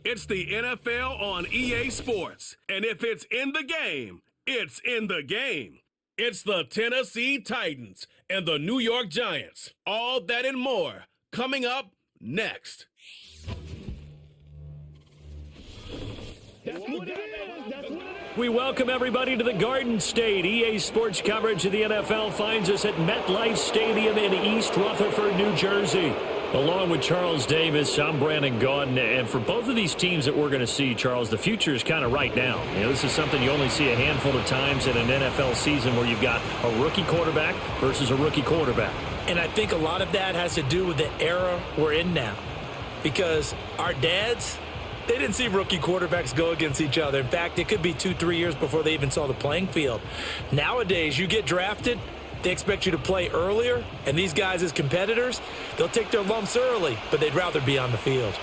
It's the NFL on EA Sports. And if it's in the game, it's in the game. It's the Tennessee Titans and the New York Giants. All that and more coming up next. We welcome everybody to the Garden State. EA Sports coverage of the NFL finds us at MetLife Stadium in East Rutherford, New Jersey. Along with Charles Davis, I'm Brandon Gaudin. And for both of these teams that we're going to see, Charles, the future is kind of right now. You know, this is something you only see a handful of times in an NFL season where you've got a rookie quarterback versus a rookie quarterback. And I think a lot of that has to do with the era we're in now. Because our dads, they didn't see rookie quarterbacks go against each other. In fact, it could be 2-3 years before they even saw the playing field. Nowadays, you get drafted, they expect you to play earlier, and these guys as competitors, they'll take their lumps early, but they'd rather be on the field.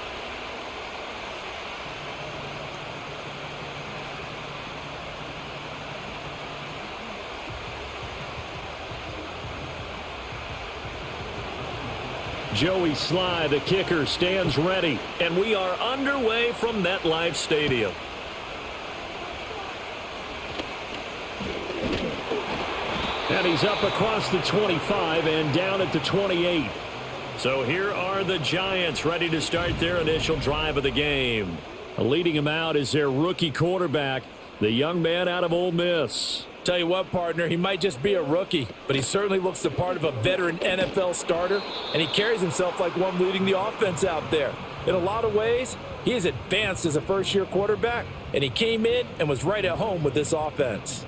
Joey Sly, the kicker, stands ready, and we are underway from MetLife Stadium. And he's up across the 25 and down at the 28. So here are the Giants ready to start their initial drive of the game. Leading him out is their rookie quarterback, the young man out of Ole Miss. Tell you what, partner, he might just be a rookie, but he certainly looks the part of a veteran NFL starter, and he carries himself like one leading the offense out there. In a lot of ways, he is advanced as a first-year quarterback, and he came in and was right at home with this offense.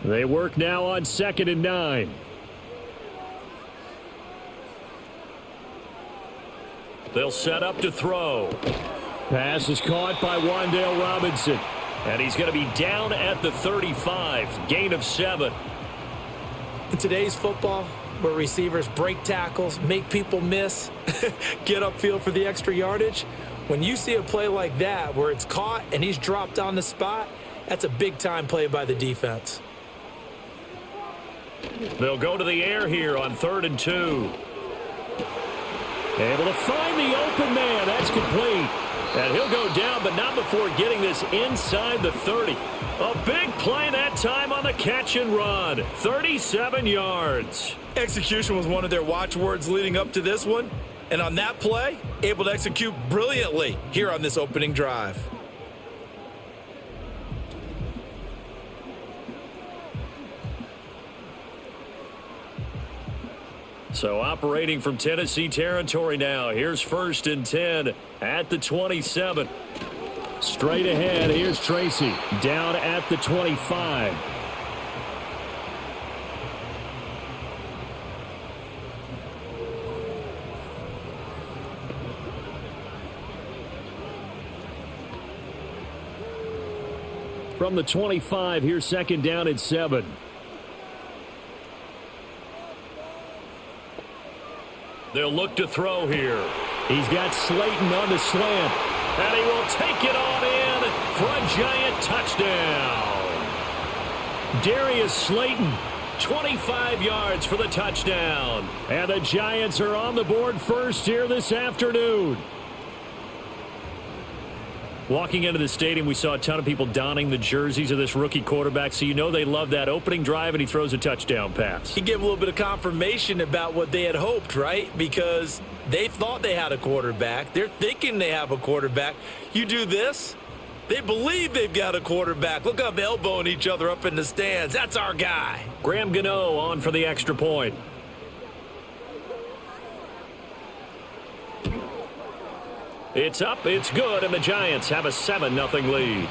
They work now on 2nd and 9. They'll set up to throw. Pass is caught by Wan'Dale Robinson. And he's going to be down at the 35. Gain of 7. In today's football, where receivers break tackles, make people miss, get upfield for the extra yardage, when you see a play like that where it's caught and he's dropped on the spot, that's a big-time play by the defense. They'll go to the air here on 3rd and 2. Able to find the open man. That's complete. And he'll go down, but not before getting this inside the 30. A big play that time on the catch and run. 37 yards. Execution was one of their watchwords leading up to this one. And on that play, able to execute brilliantly here on this opening drive. So operating from Tennessee territory now. Here's 1st and 10 at the 27. Straight ahead, here's Tracy down at the 25. From the 25, here's 2nd down at 7. They'll look to throw here. He's got Slayton on the slant. And he will take it on in for a Giant touchdown. Darius Slayton, 25 yards for the touchdown. And the Giants are on the board first here this afternoon. Walking into the stadium, we saw a ton of people donning the jerseys of this rookie quarterback, so you know they love that opening drive, and he throws a touchdown pass. He gave a little bit of confirmation about what they had hoped, right? Because they thought they had a quarterback. They're thinking they have a quarterback. You do this, they believe they've got a quarterback. Look up, elbowing each other up in the stands. That's our guy. Graham Gano on for the extra point. It's up, it's good, and the Giants have a 7-0 lead.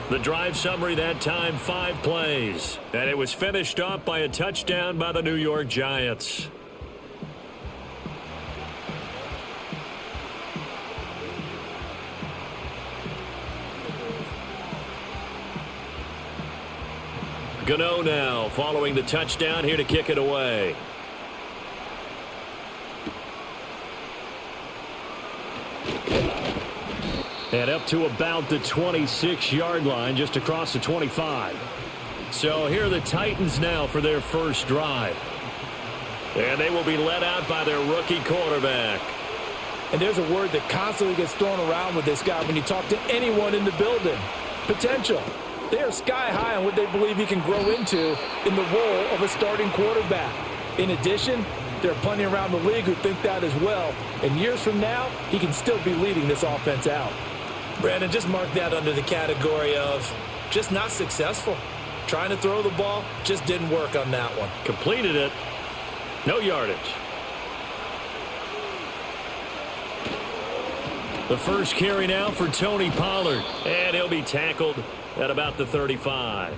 The drive summary that time, 5 plays. And it was finished off by a touchdown by the New York Giants. Gano now following the touchdown here to kick it away. And up to about the 26-yard line, just across the 25. So here are the Titans now for their first drive. And they will be led out by their rookie quarterback. And there's a word that constantly gets thrown around with this guy when you talk to anyone in the building. Potential. They are sky high on what they believe he can grow into in the role of a starting quarterback. In addition, there are plenty around the league who think that as well. And years from now, he can still be leading this offense out. Brandon, just mark that under the category of just not successful. Trying to throw the ball, just didn't work on that one. Completed it. No yardage. The first carry now for Tony Pollard. And he'll be tackled at about the 35.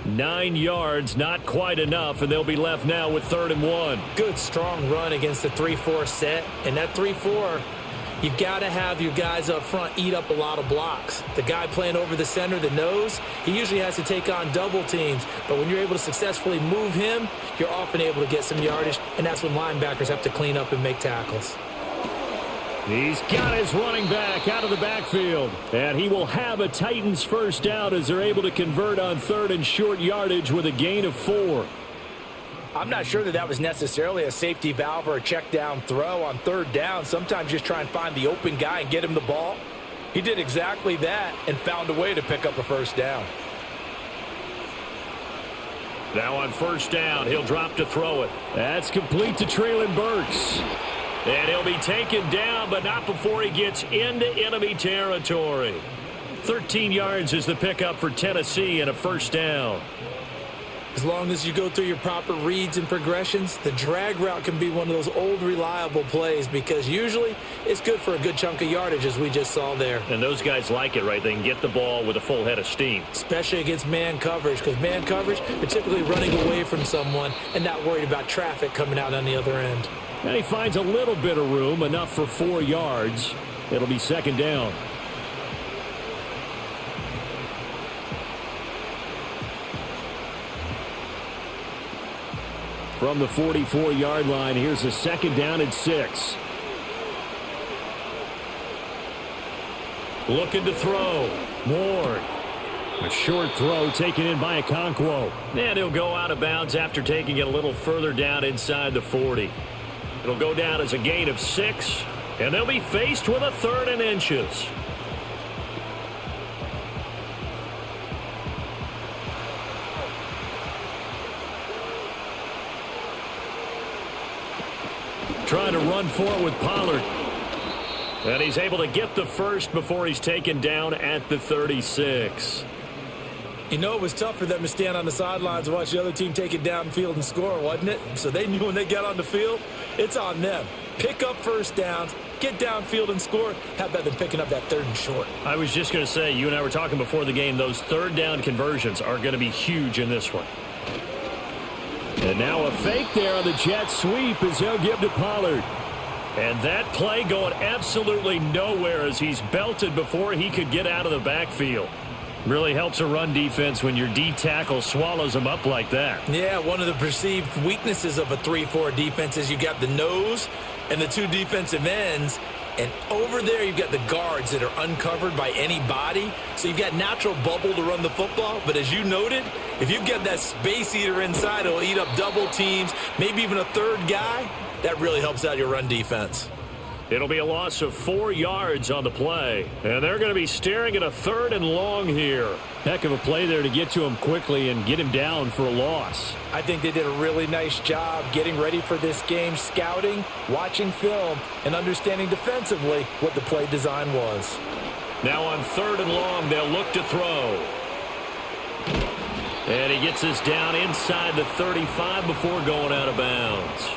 9 yards, not quite enough, and they'll be left now with 3rd and 1. Good, strong run against the 3-4 set. And that 3-4, you've got to have your guys up front eat up a lot of blocks. The guy playing over the center, the nose, he usually has to take on double teams. But when you're able to successfully move him, you're often able to get some yardage, and that's when linebackers have to clean up and make tackles. He's got his running back out of the backfield. And he will have a Titans first down as they're able to convert on 3rd and short yardage with a gain of 4. I'm not sure that was necessarily a safety valve or a check down throw on 3rd down. Sometimes just try and find the open guy and get him the ball. He did exactly that and found a way to pick up a first down. Now on 1st down, he'll drop to throw it. That's complete to Treylon Burks. And he'll be taken down, but not before he gets into enemy territory. 13 yards is the pickup for Tennessee and a first down. As long as you go through your proper reads and progressions, the drag route can be one of those old reliable plays because usually it's good for a good chunk of yardage as we just saw there. And those guys like it, right? They can get the ball with a full head of steam. Especially against man coverage because man coverage, particularly running away from someone and not worried about traffic coming out on the other end. And he finds a little bit of room, enough for 4 yards. It'll be 2nd down. From the 44-yard line, here's a 2nd down and 6. Looking to throw. Ward. A short throw taken in by Okonkwo. And he'll go out of bounds after taking it a little further down inside the 40. It'll go down as a gain of 6, and they'll be faced with a 3rd and inches. Trying to run for it with Pollard. And he's able to get the first before he's taken down at the 36. You know, it was tough for them to stand on the sidelines and watch the other team take it downfield and score, wasn't it? So they knew when they got on the field, it's on them. Pick up first downs, get downfield and score. How about them picking up that 3rd and short? I was just going to say, you and I were talking before the game, those 3rd down conversions are going to be huge in this one. And now a fake there on the jet sweep as he'll give to Pollard. And that play going absolutely nowhere as he's belted before he could get out of the backfield. Really helps a run defense when your D tackle swallows them up like that. Yeah, one of the perceived weaknesses of a 3-4 defense is you got the nose and the 2 defensive ends. And over there, you've got the guards that are uncovered by any body. So you've got natural bubble to run the football. But as you noted, if you get that space eater inside, it'll eat up double teams, maybe even a 3rd guy. That really helps out your run defense. It'll be a loss of 4 yards on the play. And they're going to be staring at a 3rd and long here. Heck of a play there to get to him quickly and get him down for a loss. I think they did a really nice job getting ready for this game, scouting, watching film, and understanding defensively what the play design was. Now on 3rd and long, they'll look to throw. And he gets us down inside the 35 before going out of bounds.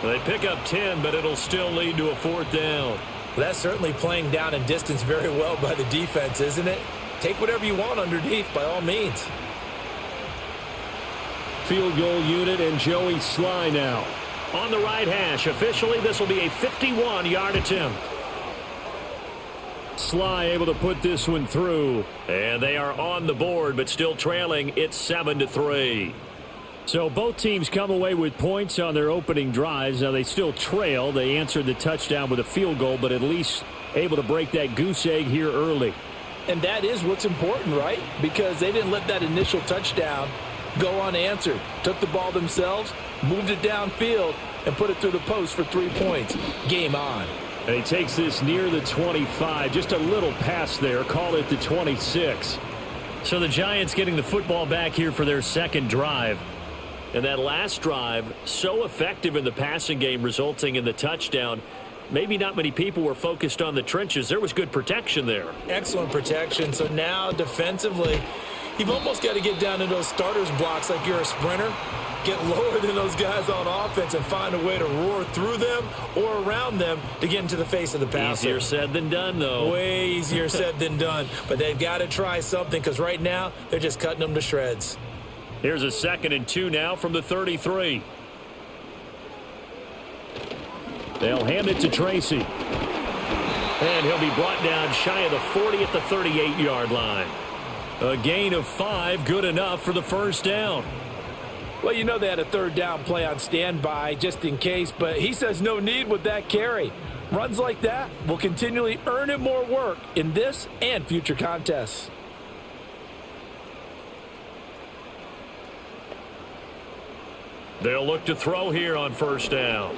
They pick up 10, but it'll still lead to a 4th down. Well, that's certainly playing down in distance very well by the defense, isn't it? Take whatever you want underneath by all means. Field goal unit and Joey Sly now. On the right hash, officially this will be a 51-yard attempt. Sly able to put this one through. And they are on the board, but still trailing. It's 7-3. So both teams come away with points on their opening drives. Now they still trail. They answered the touchdown with a field goal, but at least able to break that goose egg here early. And that is what's important, right? Because they didn't let that initial touchdown go unanswered. Took the ball themselves, moved it downfield, and put it through the post for 3 points. Game on. And he takes this near the 25. Just a little pass there. Call it the 26. So the Giants getting the football back here for their second drive. And that last drive, so effective in the passing game, resulting in the touchdown. Maybe not many people were focused on the trenches. There was good protection there. Excellent protection. So now defensively, you've almost got to get down to those starters blocks like you're a sprinter. Get lower than those guys on offense and find a way to roar through them or around them to get into the face of the passer. Easier said than done, though. Way easier said than done. But they've got to try something because right now they're just cutting them to shreds. Here's a 2nd and 2 now from the 33. They'll hand it to Tracy. And he'll be brought down shy of the 40 at the 38-yard line. A gain of 5, good enough for the first down. Well, you know they had a 3rd down play on standby just in case, but he says no need with that carry. Runs like that will continually earn him more work in this and future contests. They'll look to throw here on first down.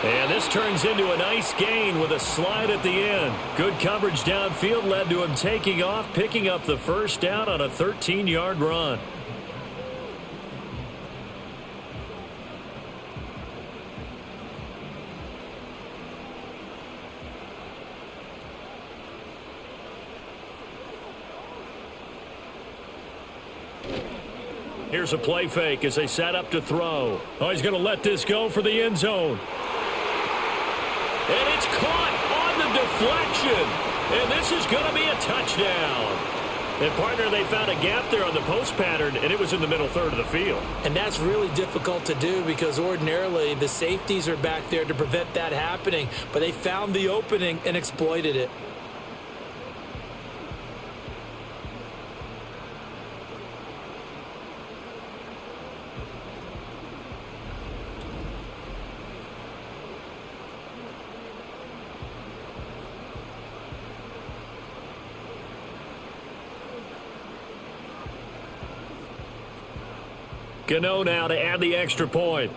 And this turns into a nice gain with a slide at the end. Good coverage downfield led to him taking off, picking up the first down on a 13-yard run. Here's a play fake as they set up to throw. Oh, he's going to let this go for the end zone. And it's caught on the deflection. And this is going to be a touchdown. And, partner, they found a gap there on the post pattern, and it was in the middle third of the field. And that's really difficult to do because ordinarily the safeties are back there to prevent that happening. But they found the opening and exploited it. Gano now to add the extra point.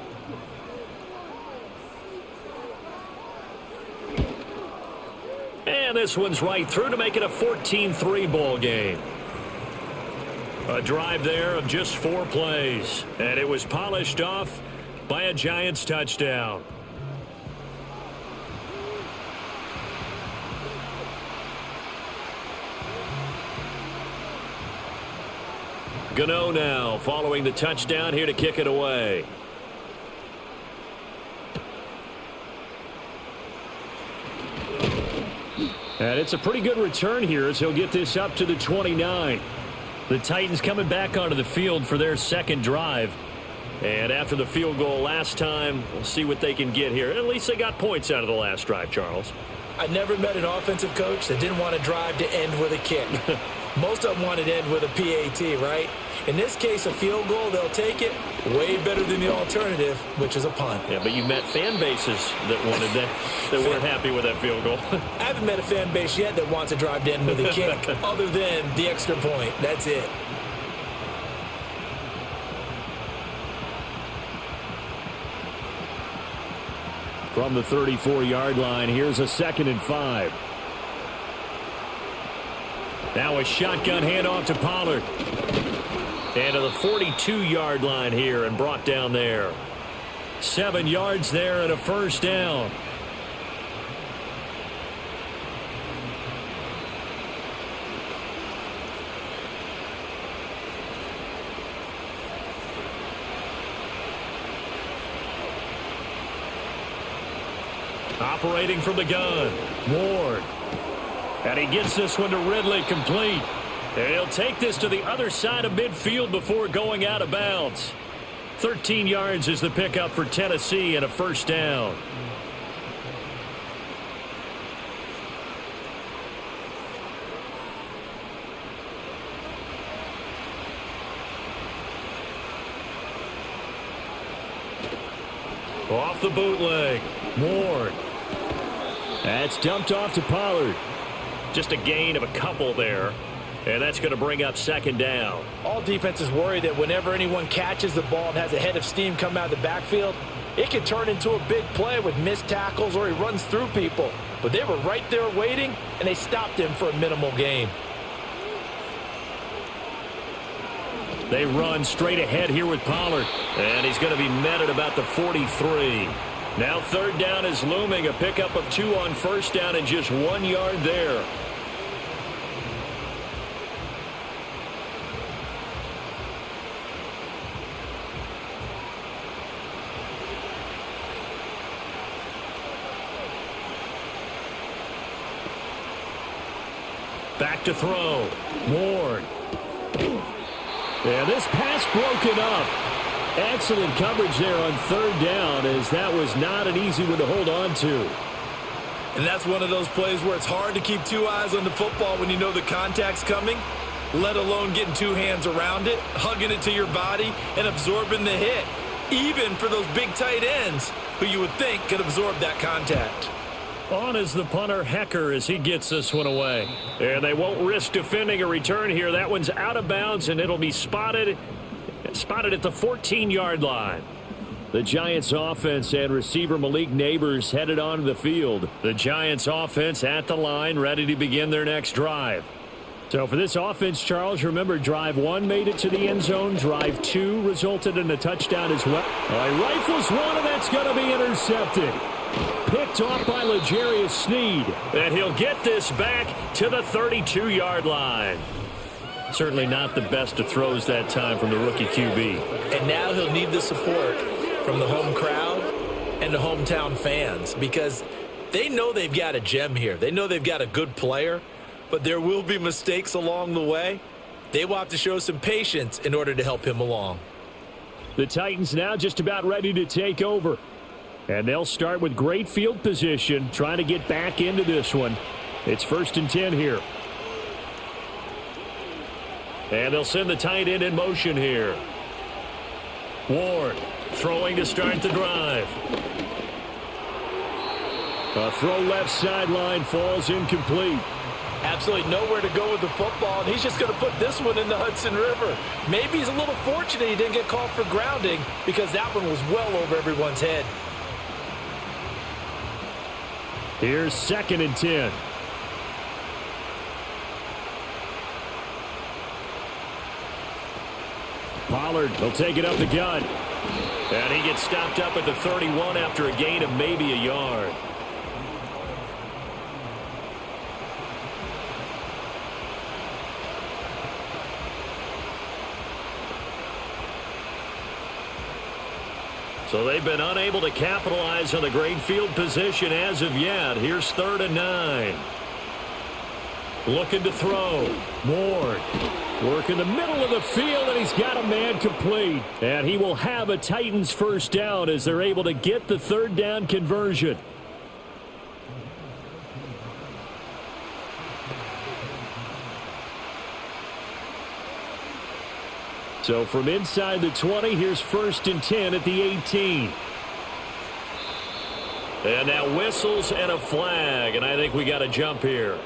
And this one's right through to make it a 14-3 ball game. A drive there of just 4 plays. And it was polished off by a Giants touchdown. Gano now following the touchdown here to kick it away. And it's a pretty good return here as he'll get this up to the 29. The Titans coming back onto the field for their second drive. And after the field goal last time, we'll see what they can get here. At least they got points out of the last drive, Charles. I never met an offensive coach that didn't want to drive to end with a kick. Most of them wanted to end with a PAT, right? In this case, a field goal, they'll take it way better than the alternative, which is a punt. Yeah, but you met fan bases that wanted that, that weren't happy with that field goal. I haven't met a fan base yet that wants to drive to end with a kick other than the extra point. That's it. From the 34-yard line, here's a 2nd and 5. Now a shotgun handoff to Pollard. And to the 42-yard line here and brought down there. 7 yards there and a first down. Operating from the gun, Ward. And he gets this one to Ridley complete. And he'll take this to the other side of midfield before going out of bounds. 13 yards is the pickup for Tennessee and a first down. Off the bootleg, Ward. That's dumped off to Pollard. Just a gain of a couple there. And that's going to bring up second down. All defenses worry that whenever anyone catches the ball and has a head of steam come out of the backfield, it can turn into a big play with missed tackles or he runs through people. But they were right there waiting, and they stopped him for a minimal gain. They run straight ahead here with Pollard. And he's going to be met at about the 43. Now third down is looming. A pickup of 2 on first down and just 1 yard there. Back to throw. Ward. And this pass broken up. Excellent coverage there on third down, as that was not an easy one to hold on to. And that's one of those plays where it's hard to keep 2 eyes on the football when you know the contact's coming, let alone getting 2 hands around it, hugging it to your body, and absorbing the hit, even for those big tight ends who you would think could absorb that contact. On is the punter, Hecker, as he gets this one away. And they won't risk defending a return here. That one's out of bounds, and it'll be spotted at the 14-yard line. The Giants offense and receiver Malik Neighbors headed onto the field. The Giants offense at the line, ready to begin their next drive. So for this offense, Charles, remember, drive 1 made it to the end zone. Drive 2 resulted in a touchdown as well. He rifles one, and that's going to be intercepted. Picked off by L'Jarius Sneed. And he'll get this back to the 32-yard line. Certainly not the best of throws that time from the rookie QB. And now he'll need the support from the home crowd and the hometown fans, because they know they've got a gem here. They know they've got a good player, but there will be mistakes along the way. They will have to show some patience in order to help him along. The Titans now just about ready to take over. And they'll start with great field position, trying to get back into this one. It's 1st and 10 here. And they'll send the tight end in motion here. Ward throwing to start the drive. A throw left sideline falls incomplete. Absolutely nowhere to go with the football, and he's just going to put this one in the Hudson River. Maybe he's a little fortunate he didn't get called for grounding, because that one was well over everyone's head. Here's 2nd and 10. Pollard will take it up the gut. And he gets stopped up at the 31 after a gain of maybe a yard. So they've been unable to capitalize on the great field position as of yet. Here's 3rd and 9. Looking to throw. Ward. Work in the middle of the field, and he's got a man complete. And he will have a Titans first down as they're able to get the 3rd down conversion. So from inside the 20, here's 1st and 10 at the 18. And now whistles and a flag, and I think we got a jump here.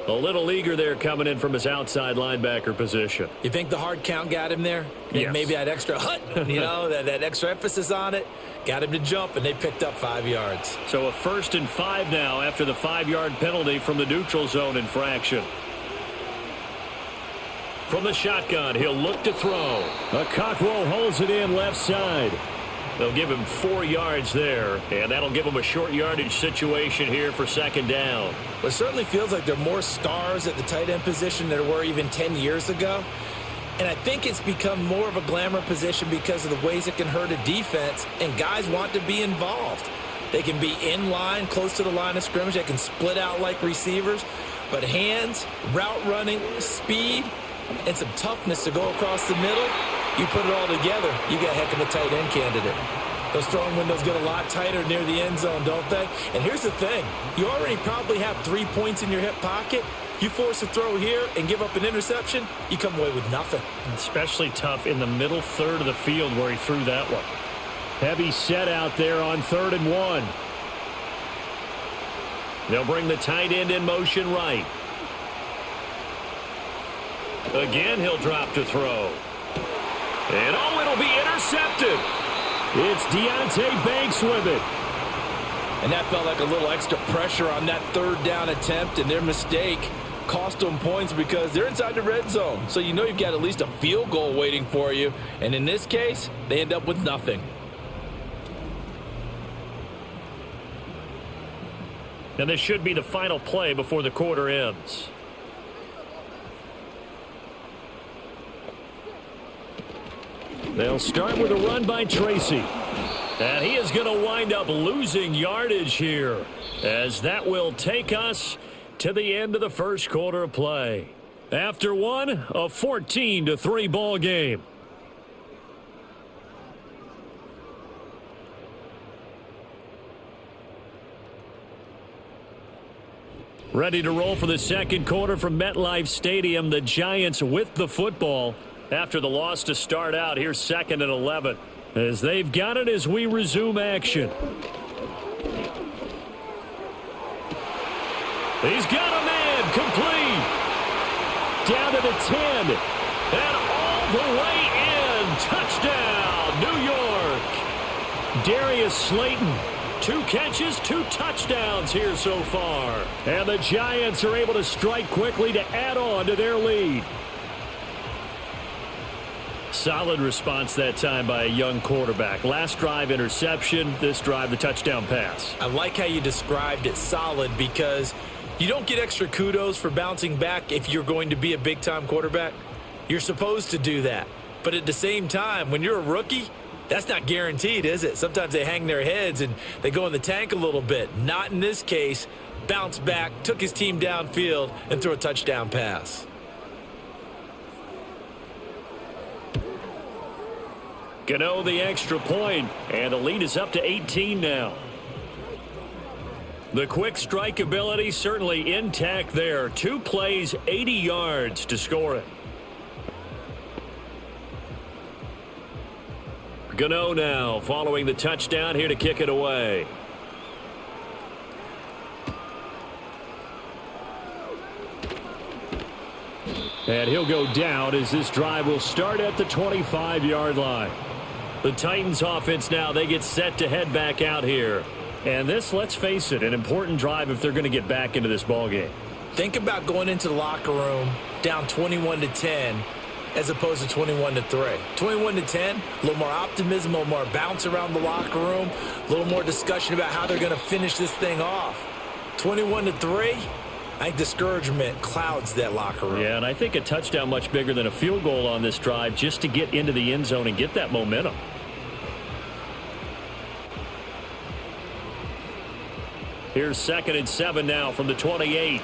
A little eager there coming in from his outside linebacker position. You think the hard count got him there? Yes. Maybe that extra hut, that extra emphasis on it, got him to jump, and they picked up 5 yards. So a 1st and 5 now after the 5-yard penalty from the neutral zone infraction. From the shotgun, he'll look to throw. Cockrell holds it in left side. They'll give him 4 yards there, and that'll give him a short yardage situation here for 2nd down. Well, it certainly feels like there are more stars at the tight end position than there were even 10 years ago. And I think it's become more of a glamour position because of the ways it can hurt a defense, and guys want to be involved. They can be in line, close to the line of scrimmage. They can split out like receivers. But hands, route running, speed, and some toughness to go across the middle, you put it all together, you got a heck of a tight end candidate. Those throwing windows get a lot tighter near the end zone, don't they? And here's the thing. You already probably have 3 points in your hip pocket. You force a throw here and give up an interception, you come away with nothing. Especially tough in the middle third of the field where he threw that one. Heavy set out there on 3rd and 1. They'll bring the tight end in motion right. Again, he'll drop to throw. And oh, it'll be intercepted. It's Deonte Banks with it. And that felt like a little extra pressure on that third down attempt, and their mistake cost them points because they're inside the red zone. So you know you've got at least a field goal waiting for you. And in this case, they end up with nothing. And this should be the final play before the quarter ends. They'll start with a run by Tracy. And he is going to wind up losing yardage here, as that will take us to the end of the first quarter of play. After one, a 14-3 ball game. Ready to roll for the second quarter from MetLife Stadium. The Giants with the football after the loss to start out. Here's 2nd and 11 as they've got it as we resume action. He's got a man complete. Down to the 10 and all the way in. Touchdown, New York. Darius Slayton. 2 catches, 2 touchdowns here so far. And the Giants are able to strike quickly to add on to their lead. Solid response that time by a young quarterback. Last drive, interception. This drive, the touchdown pass. I like how you described it, solid, because you don't get extra kudos for bouncing back if you're going to be a big-time quarterback. You're supposed to do that. But at the same time, when you're a rookie, that's not guaranteed, is it? Sometimes they hang their heads and they go in the tank a little bit. Not in this case. Bounced back, took his team downfield, and threw a touchdown pass. Gano the extra point, and the lead is up to 18 now. The quick strike ability certainly intact there. 2 plays, 80 yards to score it. Gano now following the touchdown here to kick it away. And he'll go down as this drive will start at the 25-yard line. The Titans offense now, they get set to head back out here. And this, let's face it, an important drive if they're going to get back into this ballgame. Think about going into the locker room down 21-10 as opposed to 21-3. 21-10, a little more optimism, a little more bounce around the locker room, a little more discussion about how they're going to finish this thing off. 21-3, I think discouragement clouds that locker room. Yeah, and I think a touchdown much bigger than a field goal on this drive just to get into the end zone and get that momentum. Here's 2nd and 7 now from the 28.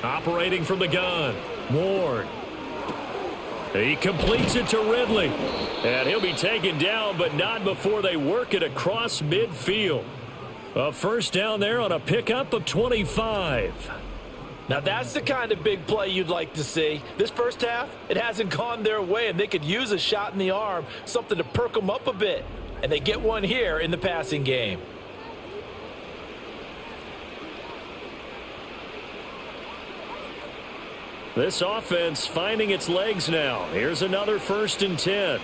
Operating from the gun, Ward. He completes it to Ridley. And he'll be taken down, but not before they work it across midfield. A first down there on a pickup of 25. Now that's the kind of big play you'd like to see. This first half, it hasn't gone their way, and they could use a shot in the arm, something to perk them up a bit. And they get one here in the passing game. This offense finding its legs now. Here's another 1st and 10.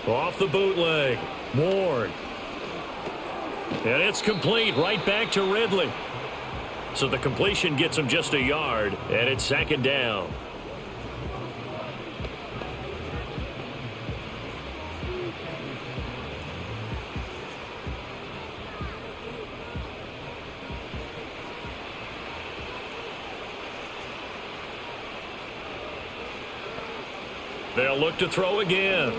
Off the bootleg, Ward. And it's complete right back to Ridley. So the completion gets him just a yard, and it's 2nd down. They'll look to throw again.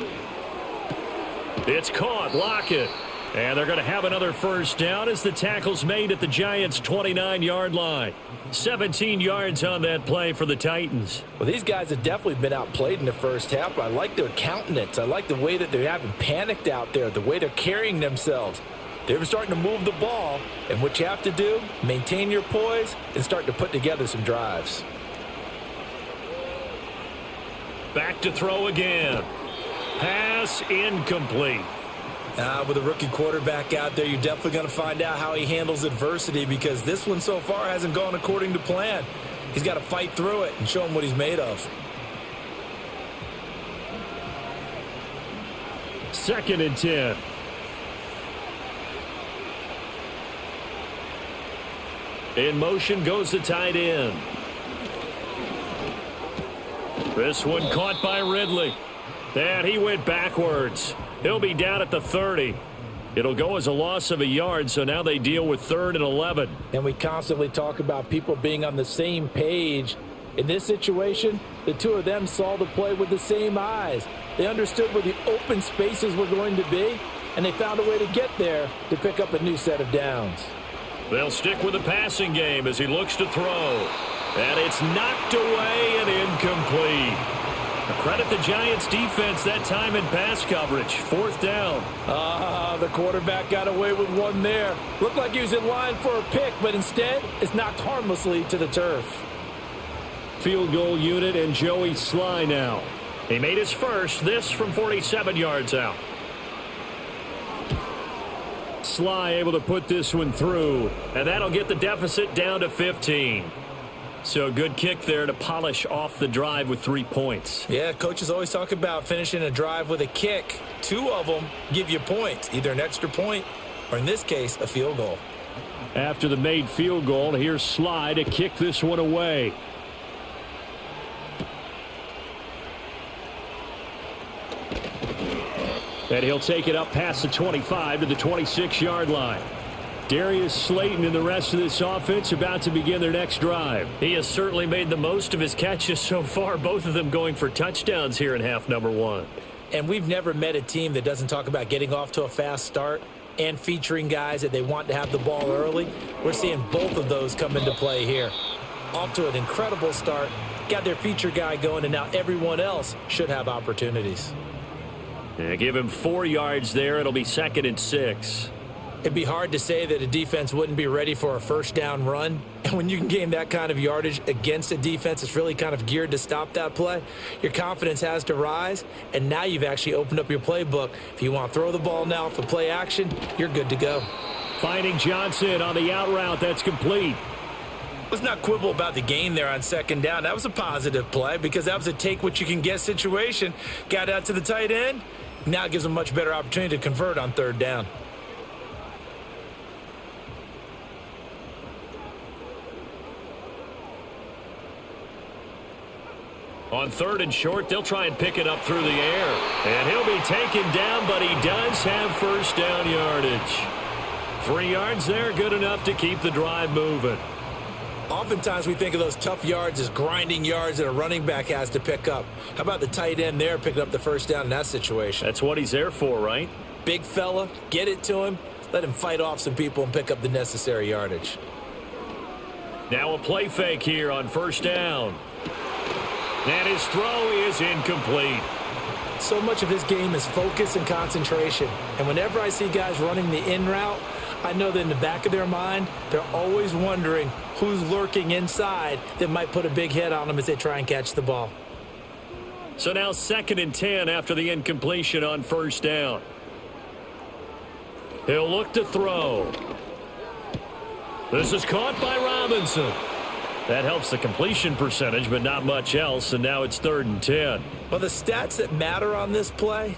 It's caught. Lockett. And they're going to have another first down as the tackle's made at the Giants' 29-yard line. 17 yards on that play for the Titans. Well, these guys have definitely been outplayed in the first half. I like their countenance. I like the way that they haven't panicked out there, the way they're carrying themselves. They're starting to move the ball, and what you have to do, maintain your poise and start to put together some drives. Back to throw again. Pass incomplete. With a rookie quarterback out there, you're definitely going to find out how he handles adversity, because this one so far hasn't gone according to plan. He's got to fight through it and show him what he's made of. 2nd and 10. In motion goes the tight end. This one caught by Ridley. And he went backwards. He'll be down at the 30. It'll go as a loss of a yard, so now they deal with 3rd and 11. And we constantly talk about people being on the same page. In this situation, the two of them saw the play with the same eyes. They understood where the open spaces were going to be, and they found a way to get there to pick up a new set of downs. They'll stick with the passing game as he looks to throw. And it's knocked away and incomplete. Credit the Giants defense that time in pass coverage. 4th down. The quarterback got away with one there. Looked like he was in line for a pick, but instead it's knocked harmlessly to the turf. Field goal unit and Joey Sly now. He made his first, this from 47 yards out. Sly able to put this one through, and that'll get the deficit down to 15. So good kick there to polish off the drive with 3 points. Yeah, coaches always talk about finishing a drive with a kick. 2 of them give you points, either an extra point or, in this case, a field goal. After the made field goal, here's Sly to kick this one away. And he'll take it up past the 25 to the 26-yard line. Darius Slayton and the rest of this offense about to begin their next drive. He has certainly made the most of his catches so far, both of them going for touchdowns here in half number 1. And we've never met a team that doesn't talk about getting off to a fast start and featuring guys that they want to have the ball early. We're seeing both of those come into play here. Off to an incredible start, got their feature guy going, and now everyone else should have opportunities. Yeah, give him 4 yards there. It'll be 2nd and 6. It'd be hard to say that a defense wouldn't be ready for a first down run. And when you can gain that kind of yardage against a defense that's really kind of geared to stop that play, your confidence has to rise. And now you've actually opened up your playbook. If you want to throw the ball now for play action, you're good to go. Finding Johnson on the out route. That's complete. Let's not quibble about the gain there on 2nd down. That was a positive play because that was a take-what-you-can-get situation. Got out to the tight end. Now it gives them a much better opportunity to convert on 3rd down. On 3rd and short, they'll try and pick it up through the air. And he'll be taken down, but he does have first down yardage. 3 yards there, good enough to keep the drive moving. Oftentimes we think of those tough yards as grinding yards that a running back has to pick up. How about the tight end there picking up the first down in that situation? That's what he's there for, right? Big fella, get it to him, let him fight off some people and pick up the necessary yardage. Now a play fake here on 1st down. And his throw is incomplete. So much of his game is focus and concentration. And whenever I see guys running the in route, I know that in the back of their mind, they're always wondering who's lurking inside that might put a big hit on them as they try and catch the ball. So now 2nd and 10 after the incompletion on 1st down. He'll look to throw. This is caught by Robinson. That helps the completion percentage, but not much else, and now it's 3rd and 10. Well, the stats that matter on this play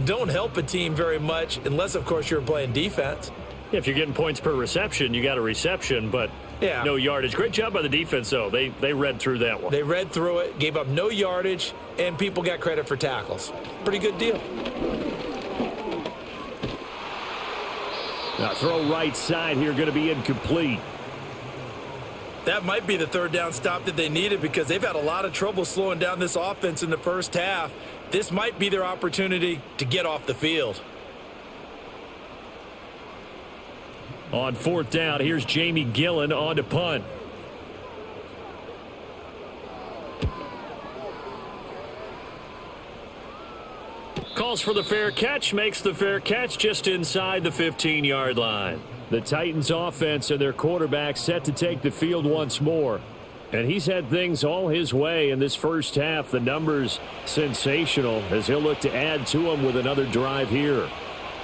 don't help a team very much unless, of course, you're playing defense. If you're getting points per reception, you got a reception, but no yardage. Great job by the defense, though. They read through that one. They read through it, gave up no yardage, and people got credit for tackles. Pretty good deal. Now throw right side here, going to be incomplete. That might be the 3rd down stop that they needed because they've had a lot of trouble slowing down this offense in the first half. This might be their opportunity to get off the field. On 4th down, here's Jamie Gillen on to punt. Calls for the fair catch, makes the fair catch just inside the 15-yard line. The Titans offense and their quarterback set to take the field once more. And he's had things all his way in this first half. The numbers sensational as he'll look to add to them with another drive here.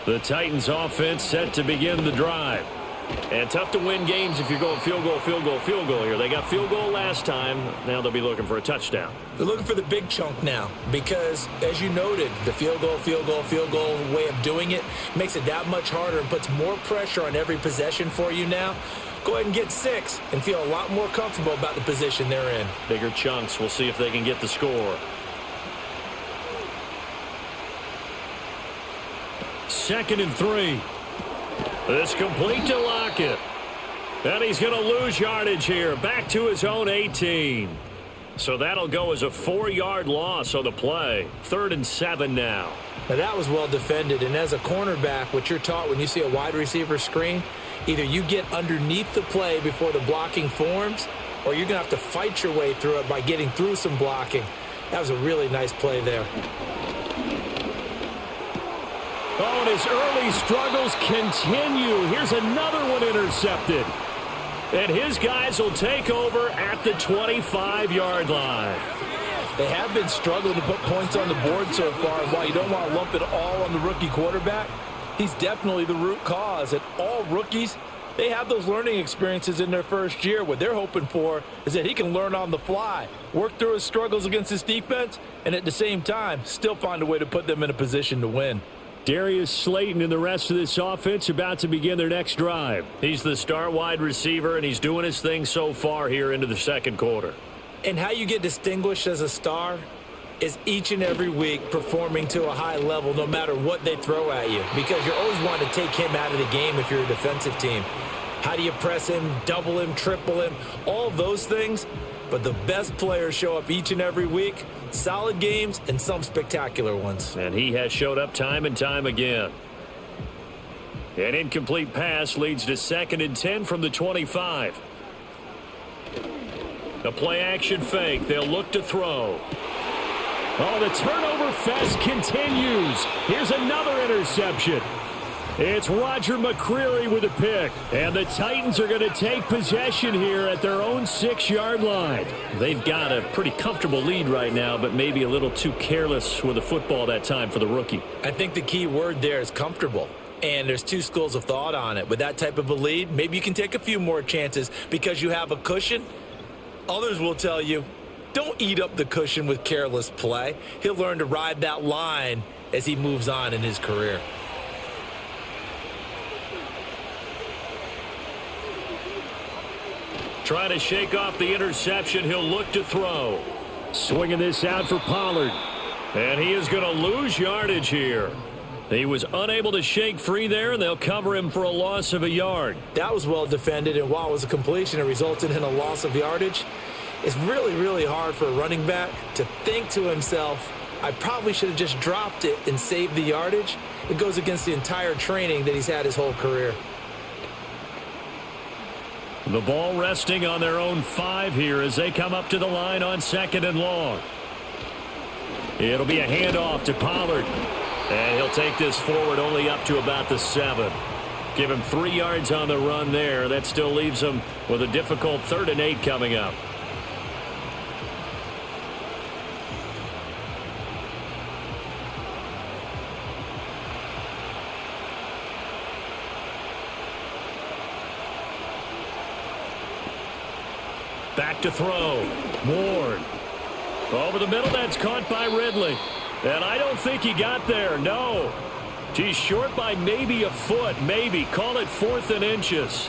The Titans offense set to begin the drive. And tough to win games if you're going field goal, field goal, field goal here. They got field goal last time. Now they'll be looking for a touchdown. They're looking for the big chunk now because, as you noted, the field goal, field goal, field goal way of doing it makes it that much harder and puts more pressure on every possession for you now. Go ahead and get 6 and feel a lot more comfortable about the position they're in. Bigger chunks. We'll see if they can get the score. 2nd and 3. This complete to Lockett. And he's going to lose yardage here. Back to his own 18. So that'll go as a 4-yard loss on the play. 3rd and 7 now. Now that was well defended. And as a cornerback, what you're taught when you see a wide receiver screen, either you get underneath the play before the blocking forms, or you're going to have to fight your way through it by getting through some blocking. That was a really nice play there. Oh, and his early struggles continue. Here's another one intercepted. And his guys will take over at the 25-yard line. They have been struggling to put points on the board so far. And while you don't want to lump it all on the rookie quarterback, he's definitely the root cause. And all rookies, they have those learning experiences in their first year. What they're hoping for is that he can learn on the fly, work through his struggles against his defense, and at the same time, still find a way to put them in a position to win. Darius Slayton and the rest of this offense about to begin their next drive. He's the star wide receiver, and he's doing his thing so far here into the second quarter. And how you get distinguished as a star is each and every week performing to a high level no matter what they throw at you, because you're always wanting to take him out of the game if you're a defensive team. How do you press him, double him, triple him, all of those things? But the best players show up each and every week. Solid games and some spectacular ones. And he has showed up time and time again. An incomplete pass leads to 2nd and 10 from the 25. A play-action fake. They'll look to throw. Oh, the turnover fest continues. Here's another interception. It's Roger McCreary with a pick. And the Titans are going to take possession here at their own 6-yard line. They've got a pretty comfortable lead right now, but maybe a little too careless with the football that time for the rookie. I think the key word there is comfortable. And there's two schools of thought on it. With that type of a lead, maybe you can take a few more chances because you have a cushion. Others will tell you, don't eat up the cushion with careless play. He'll learn to ride that line as he moves on in his career. Trying to shake off the interception. He'll look to throw. Swinging this out for Pollard. And he is going to lose yardage here. He was unable to shake free there, and they'll cover him for a loss of a yard. That was well defended, and while it was a completion, it resulted in a loss of yardage. It's really, really hard for a running back to think to himself, I probably should have just dropped it and saved the yardage. It goes against the entire training that he's had his whole career. The ball resting on their own 5 here as they come up to the line on 2nd and long. It'll be a handoff to Pollard. And he'll take this forward only up to about the 7. Give him 3 yards on the run there. That still leaves him with a difficult 3rd and 8 coming up. Back to throw. Ward. Over the middle, that's caught by Ridley. And I don't think he got there, no. He's short by maybe a foot, maybe. Call it 4th and inches.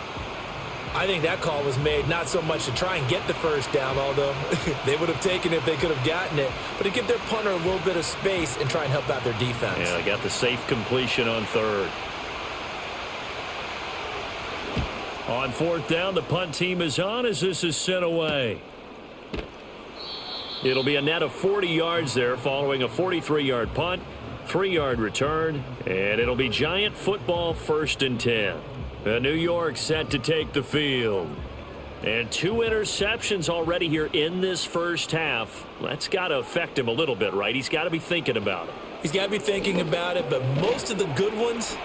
I think that call was made not so much to try and get the first down, although they would have taken it if they could have gotten it, but to give their punter a little bit of space and try and help out their defense. Yeah, they got the safe completion on 3rd. On 4th down, the punt team is on as this is sent away. It'll be a net of 40 yards there following a 43-yard punt, 3-yard return, and it'll be Giant football 1st and 10. New York set to take the field. And 2 interceptions already here in this first half. That's got to affect him a little bit, right? He's got to be thinking about it. He's got to be thinking about it, but most of the good ones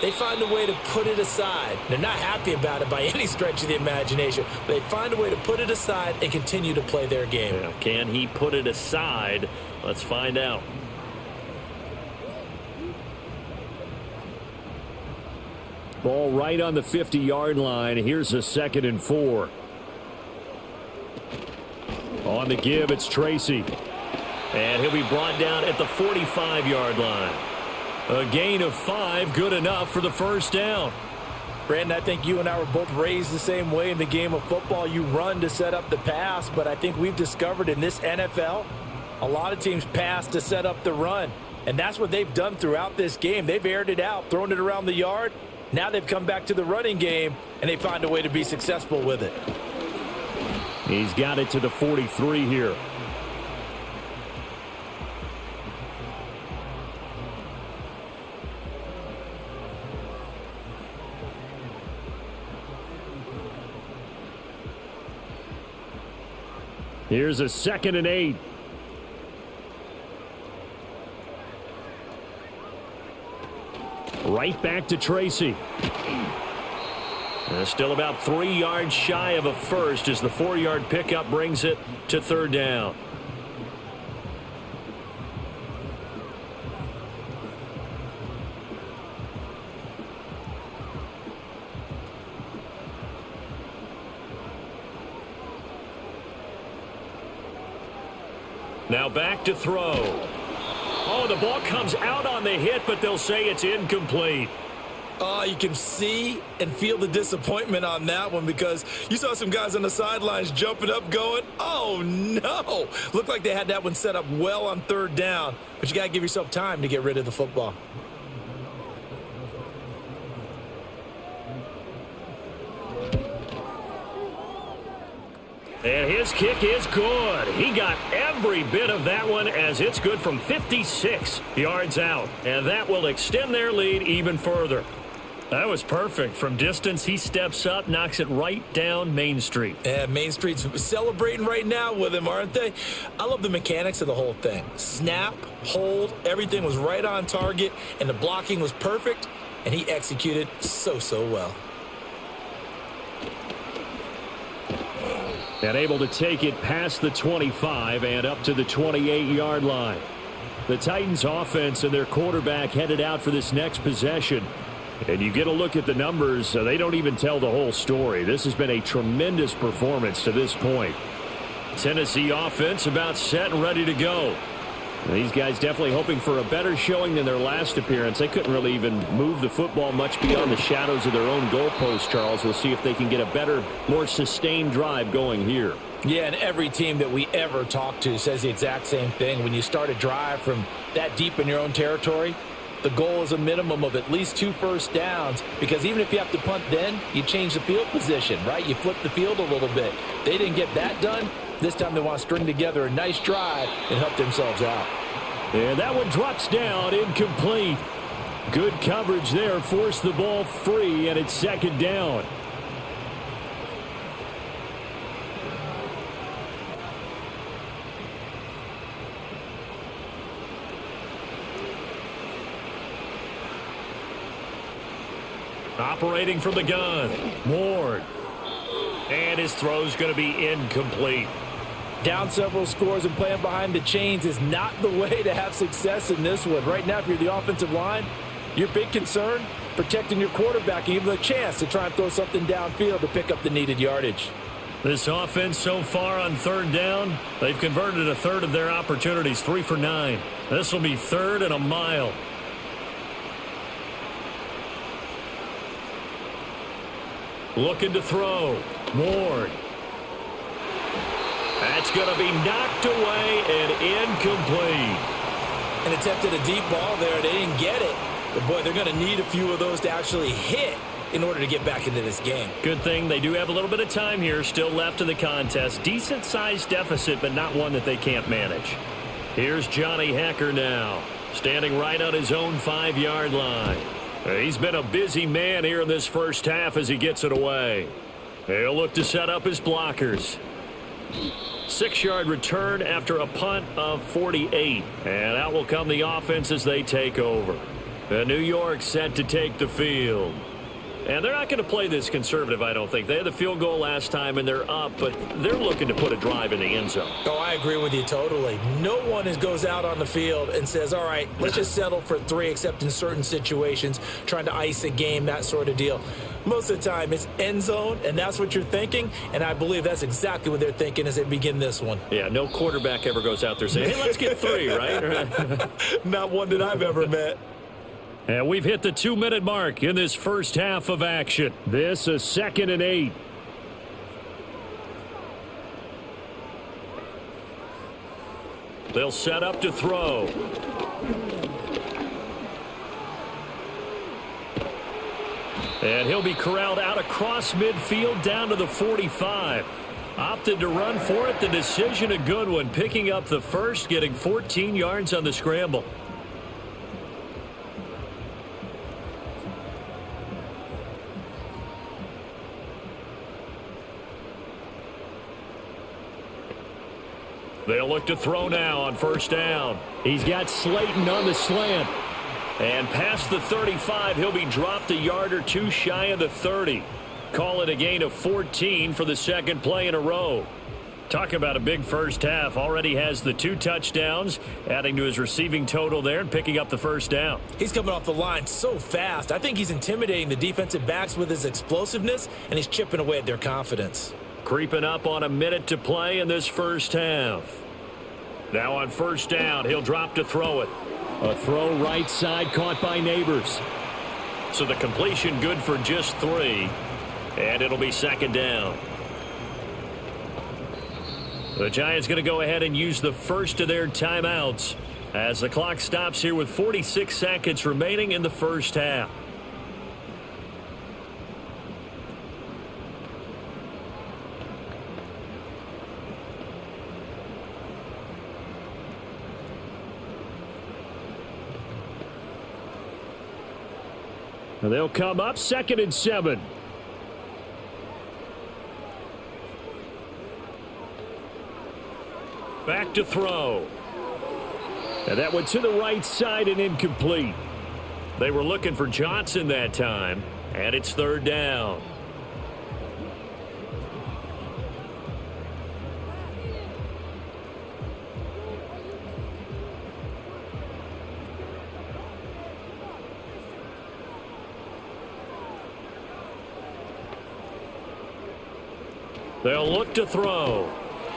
they find a way to put it aside. They're not happy about it by any stretch of the imagination, but they find a way to put it aside and continue to play their game. Yeah, can he put it aside? Let's find out. Ball right on the 50-yard line. Here's a 2nd and 4. On the give, it's Tracy. And he'll be brought down at the 45-yard line. A gain of 5, good enough for the first down. Brandon, I think you and I were both raised the same way in the game of football. You run to set up the pass, but I think we've discovered in this NFL, a lot of teams pass to set up the run. And that's what they've done throughout this game. They've aired it out, thrown it around the yard. Now they've come back to the running game, and they find a way to be successful with it. He's got it to the 43 here. Here's a 2nd and 8. Right back to Tracy. Still about 3 yards shy of a first as the 4-yard pickup brings it to 3rd down. Now back to throw. Oh, the ball comes out on the hit, but they'll say it's incomplete. Oh, you can see and feel the disappointment on that one because you saw some guys on the sidelines jumping up going, oh, no. Looked like they had that one set up well on 3rd down, but you got to give yourself time to get rid of the football. And his kick is good. He got every bit of that one as it's good from 56 yards out. And that will extend their lead even further. That was perfect. From distance, he steps up, knocks it right down Main Street. Yeah, Main Street's celebrating right now with him, aren't they? I love the mechanics of the whole thing. Snap, hold, everything was right on target, and the blocking was perfect, and he executed so well. And able to take it past the 25 and up to the 28-yard line. The Titans offense and their quarterback headed out for this next possession. And you get a look at the numbers, they don't even tell the whole story. This has been a tremendous performance to this point. Tennessee offense about set and ready to go. These guys definitely hoping for a better showing than their last appearance. They couldn't really even move the football much beyond the shadows of their own goalpost, Charles. We'll see if they can get a better, more sustained drive going here. Yeah, and every team that we ever talk to says the exact same thing. When you start a drive from that deep in your own territory, the goal is a minimum of at least 2 first downs, because even if you have to punt then, you change the field position, right? You flip the field a little bit. They didn't get that done. This time they want to string together a nice drive and help themselves out. And that one drops down, incomplete. Good coverage there, forced the ball free, and it's 2nd down. Operating from the gun, Ward. And his throw's going to be incomplete. Down several scores and playing behind the chains is not the way to have success in this one. Right now, if you're the offensive line, your big concern, protecting your quarterback and give him a chance to try and throw something downfield to pick up the needed yardage. This offense so far on 3rd down, they've converted a third of their opportunities, 3 for 9. This will be 3rd and a mile. Looking to throw. Ward. That's going to be knocked away and incomplete. And attempted a deep ball there. They didn't get it. But, boy, they're going to need a few of those to actually hit in order to get back into this game. Good thing they do have a little bit of time here still left in the contest. Decent-sized deficit, but not one that they can't manage. Here's Johnny Hecker now, standing right on his own 5-yard line. He's been a busy man here in this first half as he gets it away. He'll look to set up his blockers. 6-yard return after a punt of 48. And out will come the offense as they take over. New York set to take the field. And they're not going to play this conservative, I don't think. They had the field goal last time, and they're up, but they're looking to put a drive in the end zone. Oh, I agree with you totally. No one goes out on the field and says, all right, let's just settle for 3, except in certain situations, trying to ice a game, that sort of deal. Most of the time, it's end zone, and that's what you're thinking, and I believe that's exactly what they're thinking as they begin this one. Yeah, no quarterback ever goes out there saying, hey, let's get 3, right? Not one that I've ever met. And we've hit the 2-minute mark in this first half of action. This is 2nd and 8. They'll set up to throw. And he'll be corralled out across midfield down to the 45. Opted to run for it. The decision a good one. Picking up the first, getting 14 yards on the scramble. They'll look to throw now on first down. He's got Slayton on the slant. And past the 35, he'll be dropped a yard or 2 shy of the 30. Call it a gain of 14 for the second play in a row. Talk about a big first half. Already has the 2 touchdowns, adding to his receiving total there and picking up the first down. He's coming off the line so fast. I think he's intimidating the defensive backs with his explosiveness, and he's chipping away at their confidence. Creeping up on a minute to play in this first half. Now on first down, he'll drop to throw it. A throw right side caught by Neighbors. So the completion good for just 3. And it'll be second down. The Giants going to go ahead and use the first of their timeouts as the clock stops here with 46 seconds remaining in the first half. They'll come up 2nd and 7. Back to throw. And that went to the right side and incomplete. They were looking for Jaxson that time, and it's 3rd down. They'll look to throw.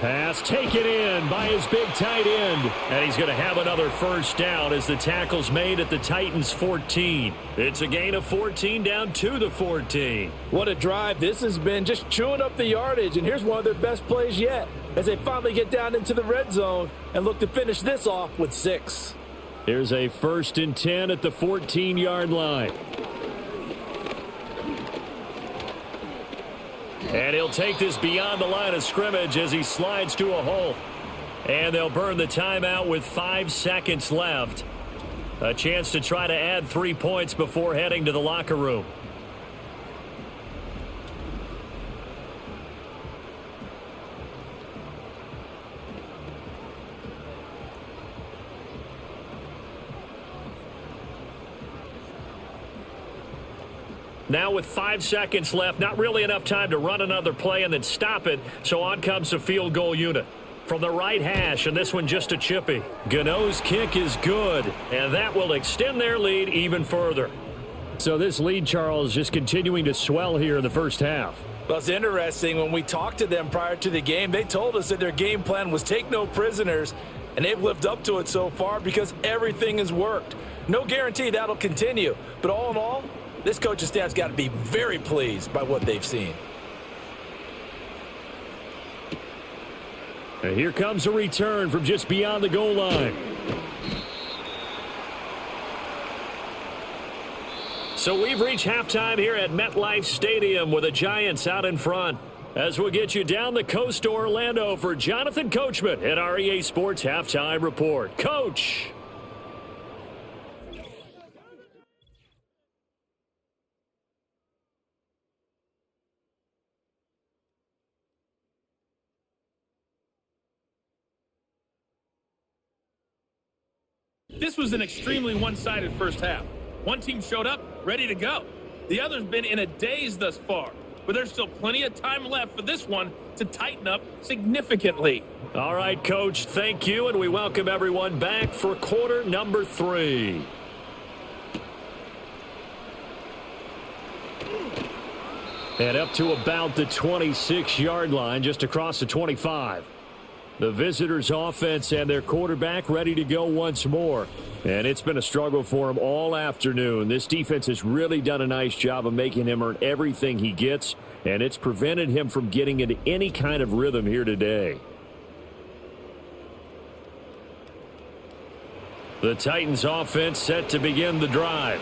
Pass taken in by his big tight end. And he's going to have another first down as the tackle's made at the Titans' 14. It's a gain of 14 down to the 14. What a drive this has been, just chewing up the yardage. And here's one of their best plays yet as they finally get down into the red zone and look to finish this off with 6. Here's a 1st and 10 at the 14-yard line. And he'll take this beyond the line of scrimmage as he slides to a hole. And they'll burn the timeout with 5 seconds left. A chance to try to add 3 points before heading to the locker room. Now with 5 seconds left, not really enough time to run another play and then stop it, so on comes the field goal unit. From the right hash, and this one just a chippy. Gano's kick is good, and that will extend their lead even further. So this lead, Charles, just continuing to swell here in the first half. Well, it's interesting. When we talked to them prior to the game, they told us that their game plan was take no prisoners, and they've lived up to it so far because everything has worked. No guarantee that'll continue, but all in all, this coaching staff's got to be very pleased by what they've seen. And here comes a return from just beyond the goal line. So we've reached halftime here at MetLife Stadium with the Giants out in front. As we'll get you down the coast to Orlando for Jonathan Coachman at our EA Sports Halftime Report. Coach! This was an extremely one-sided first half. One team showed up ready to go. The other's been in a daze thus far, but there's still plenty of time left for this one to tighten up significantly. All right, Coach, thank you, and we welcome everyone back for quarter number 3. And up to about the 26-yard line, just across the 25. The visitors' offense and their quarterback ready to go once more. And it's been a struggle for him all afternoon. This defense has really done a nice job of making him earn everything he gets, and it's prevented him from getting into any kind of rhythm here today. The Titans' offense set to begin the drive.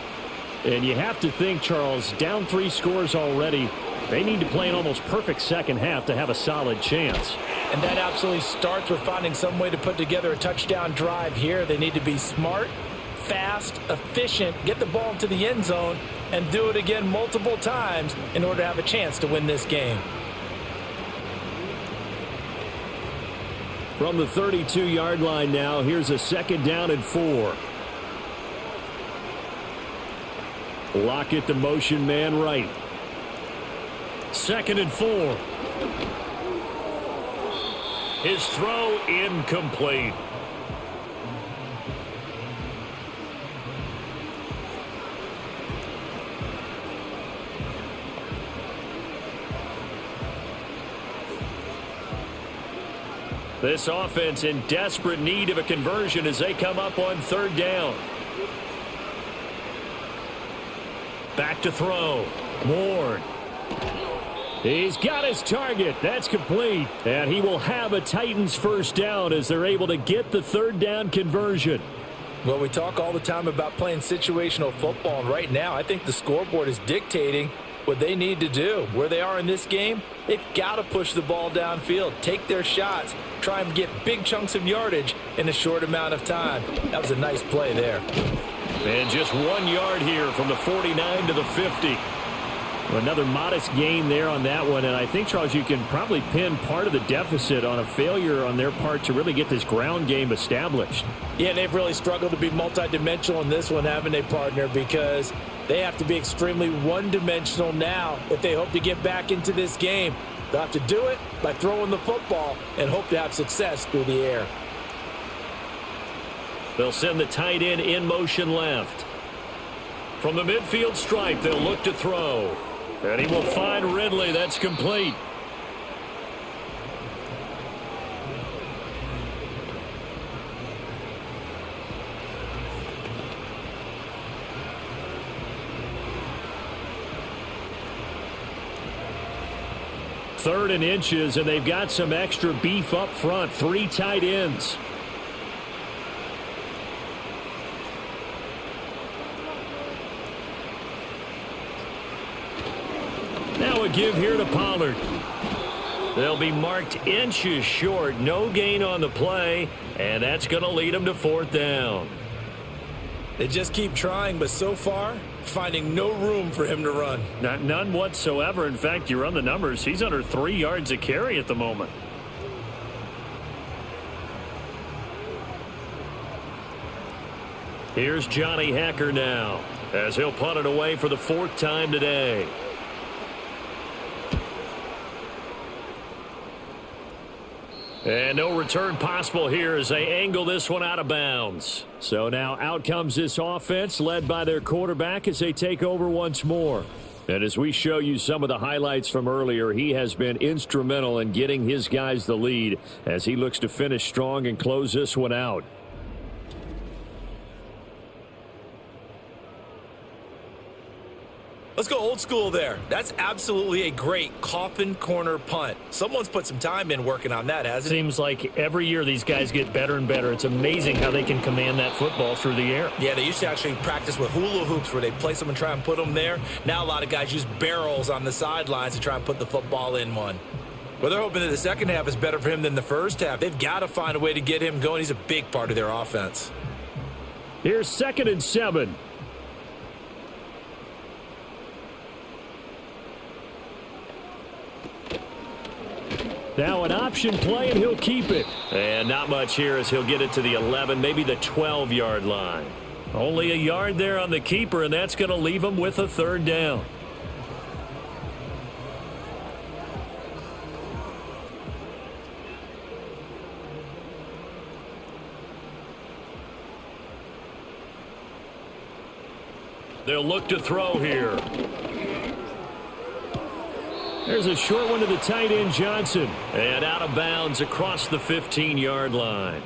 And you have to think, Charles, down 3 scores already, they need to play an almost perfect second half to have a solid chance. And that absolutely starts with finding some way to put together a touchdown drive here. They need to be smart, fast, efficient, get the ball into the end zone, and do it again multiple times in order to have a chance to win this game. From the 32-yard line now, here's a 2nd down and 4. Lockett, the motion man right. 2nd and 4. His throw incomplete. This offense in desperate need of a conversion as they come up on 3rd down. Back to throw. Ward. He's got his target. That's complete. And he will have a Titans 1st down as they're able to get the 3rd down conversion. Well, we talk all the time about playing situational football, and right now I think the scoreboard is dictating what they need to do. Where they are in this game, they've got to push the ball downfield, take their shots, try and get big chunks of yardage in a short amount of time. That was a nice play there. And just 1 yard here from the 49 to the 50. Another modest gain there on that one, and I think, Charles, you can probably pin part of the deficit on a failure on their part to really get this ground game established. Yeah, they've really struggled to be multidimensional in this one, haven't they, partner, because they have to be extremely one-dimensional now if they hope to get back into this game. They'll have to do it by throwing the football and hope to have success through the air. They'll send the tight end in motion left. From the midfield stripe, they'll look to throw. And he will find Ridley. That's complete. Third and inches, and they've got some extra beef up front. 3 tight ends. Now a give here to Pollard. They'll be marked inches short. No gain on the play, and that's going to lead them to 4th down. They just keep trying, but so far, finding no room for him to run. None whatsoever. In fact, you run the numbers. He's under 3 yards a carry at the moment. Here's Johnny Hacker now, as he'll punt it away for the 4th time today. And no return possible here as they angle this one out of bounds. So now out comes this offense led by their quarterback as they take over once more. And as we show you some of the highlights from earlier, he has been instrumental in getting his guys the lead as he looks to finish strong and close this one out. Let's go old school there. That's absolutely a great coffin corner punt. Someone's put some time in working on that, hasn't it? Seems like every year these guys get better and better. It's amazing how they can command that football through the air. Yeah, they used to actually practice with hula hoops where they place them and try and put them there. Now a lot of guys use barrels on the sidelines to try and put the football in one. Well, they're hoping that the second half is better for him than the first half. They've got to find a way to get him going. He's a big part of their offense. Here's 2nd and 7. Now an option play, and he'll keep it. And not much here as he'll get it to the 11, maybe the 12-yard line. Only a yard there on the keeper, and that's going to leave him with a third down. They'll look to throw here. There's a short one to the tight end, Jaxson. And out of bounds across the 15-yard line.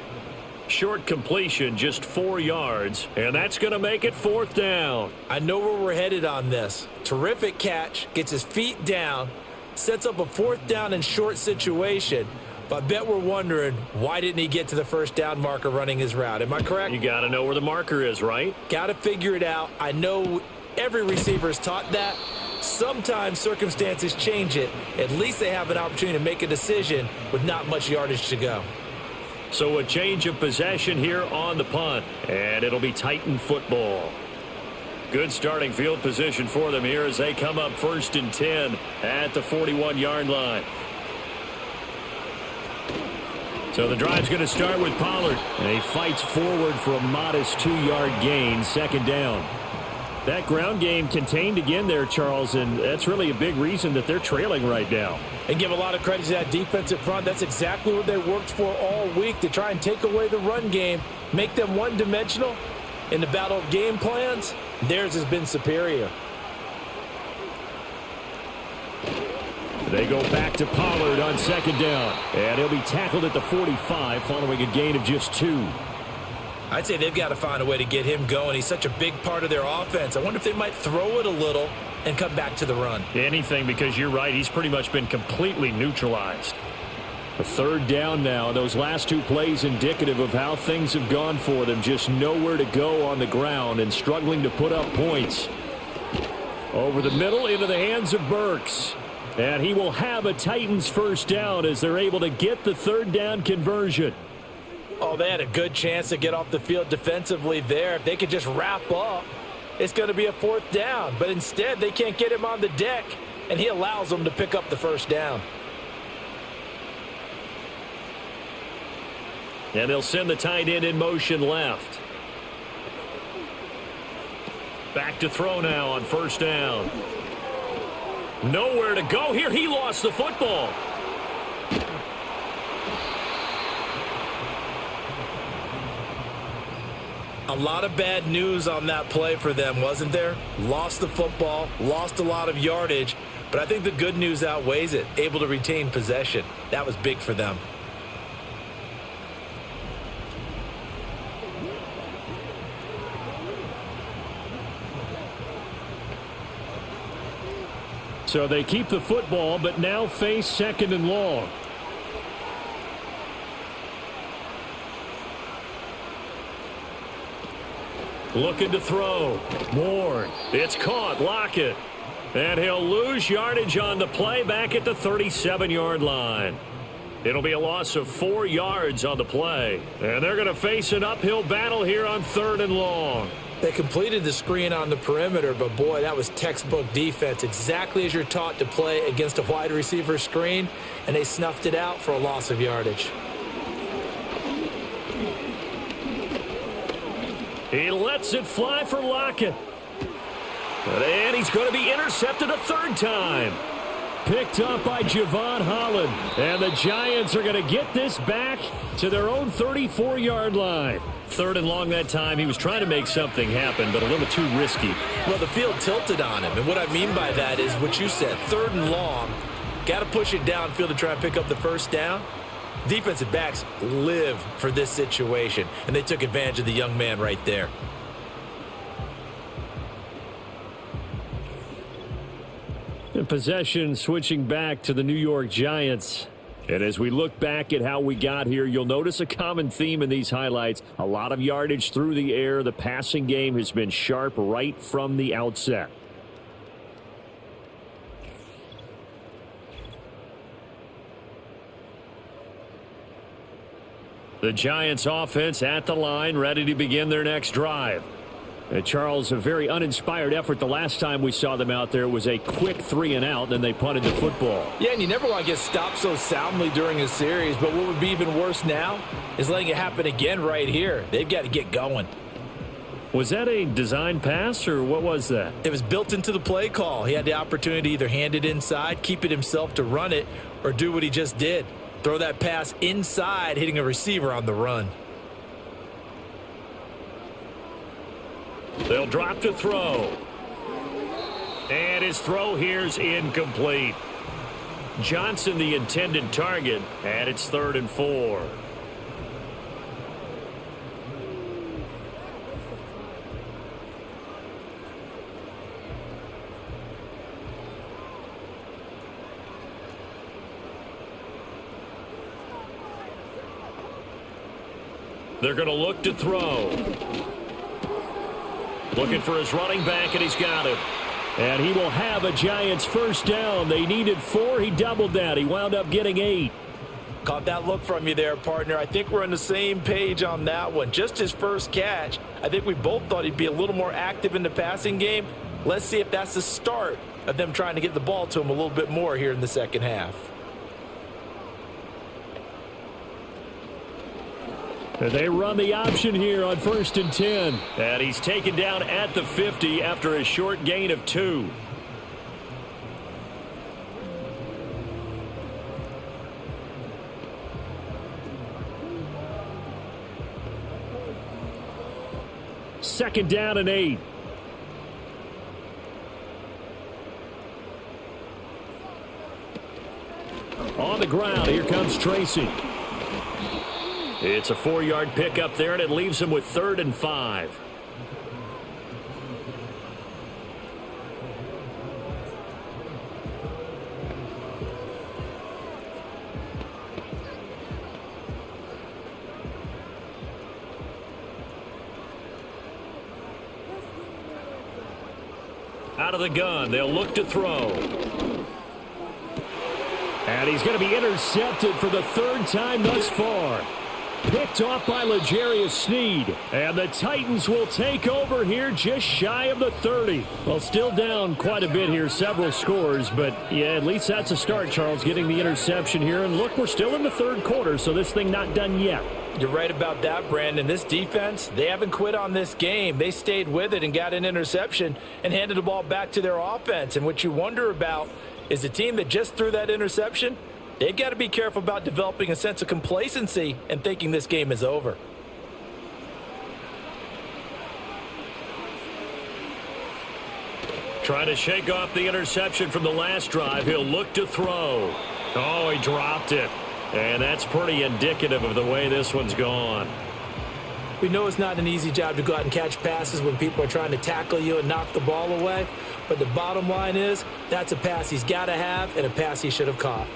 Short completion, just 4 yards. And that's going to make it fourth down. I know where we're headed on this. Terrific catch, gets his feet down, sets up a fourth down and short situation. But I bet we're wondering, why didn't he get to the first down marker running his route? Am I correct? You got to know where the marker is, right? Got to figure it out. I know every receiver is taught that. Sometimes circumstances change it. At least they have an opportunity to make a decision with not much yardage to go. So a change of possession here on the punt. And it'll be Titan football. Good starting field position for them here as they come up 1st and 10 at the 41-yard line. So the drive's going to start with Pollard. And he fights forward for a modest 2-yard gain, second down. That ground game contained again there, Charles, and that's really a big reason that they're trailing right now. And give a lot of credit to that defensive front. That's exactly what they worked for all week, to try and take away the run game, make them one-dimensional. In the battle of game plans, theirs has been superior. They go back to Pollard on second down. And he'll be tackled at the 45 following a gain of just 2. I'd say they've got to find a way to get him going. He's such a big part of their offense. I wonder if they might throw it a little and come back to the run. Anything, because you're right. He's pretty much been completely neutralized. A third down now. Those last 2 plays indicative of how things have gone for them. Just nowhere to go on the ground and struggling to put up points. Over the middle into the hands of Burks. And he will have a Titans first down as they're able to get the third down conversion. Oh, they had a good chance to get off the field defensively there. If they could just wrap up, it's going to be a fourth down. But instead, they can't get him on the deck, and he allows them to pick up the first down. And they'll send the tight end in motion left. Back to throw now on first down. Nowhere to go here. He lost the football. A lot of bad news on that play for them, wasn't there? Lost the football, lost a lot of yardage, but I think the good news outweighs it. Able to retain possession. That was big for them. So they keep the football, but now face second and long. Looking to throw. Moore. It's caught. Lockett. And he'll lose yardage on the play back at the 37-yard line. It'll be a loss of 4 yards on the play. And they're going to face an uphill battle here on 3rd and long. They completed the screen on the perimeter, but boy, that was textbook defense. Exactly as you're taught to play against a wide receiver screen, and they snuffed it out for a loss of yardage. He lets it fly for Lockett. And he's going to be intercepted a 3rd time. Picked up by Javon Holland. And the Giants are going to get this back to their own 34-yard line. 3rd and long that time. He was trying to make something happen, but a little too risky. Well, the field tilted on him. And what I mean by that is what you said. 3rd and long. Got to push it downfield to try and pick up the first down. Defensive backs live for this situation. And they took advantage of the young man right there. And possession switching back to the New York Giants. And as we look back at how we got here, you'll notice a common theme in these highlights. A lot of yardage through the air. The passing game has been sharp right from the outset. The Giants offense at the line, ready to begin their next drive. Charles, a very uninspired effort. The last time we saw them out there was a quick 3 and out, then they punted the football. Yeah, and you never want to get stopped so soundly during a series, but what would be even worse now is letting it happen again right here. They've got to get going. Was that a design pass, or what was that? It was built into the play call. He had the opportunity to either hand it inside, keep it himself to run it, or do what he just did. Throw that pass inside, hitting a receiver on the run. They'll drop to throw. And his throw here's incomplete. Johnson the intended target, and it's 3rd and 4. They're going to look to throw. Looking for his running back, and he's got it. And he will have a Giants first down. They needed 4. He doubled that. He wound up getting 8. Caught that look from you there, partner. I think we're on the same page on that one. Just his first catch. I think we both thought he'd be a little more active in the passing game. Let's see if that's the start of them trying to get the ball to him a little bit more here in the second half. They run the option here on 1st and 10. And he's taken down at the 50 after a short gain of 2. Second down and 8. On the ground, here comes Tracy. It's a 4-yard pickup there, and it leaves him with 3rd and 5. Out of the gun, they'll look to throw. And he's going to be intercepted for the 3rd time thus far. Picked off by L'Jarius Sneed. And the Titans will take over here just shy of the 30. Well, still down quite a bit here, several scores. But, yeah, at least that's a start, Charles, getting the interception here. And, look, we're still in the 3rd quarter, so this thing not done yet. You're right about that, Brandon. This defense, they haven't quit on this game. They stayed with it and got an interception and handed the ball back to their offense. And what you wonder about is the team that just threw that interception, they've got to be careful about developing a sense of complacency and thinking this game is over. Trying to shake off the interception from the last drive. He'll look to throw. Oh, he dropped it. And that's pretty indicative of the way this one's gone. We know it's not an easy job to go out and catch passes when people are trying to tackle you and knock the ball away. But the bottom line is that's a pass he's got to have and a pass he should have caught.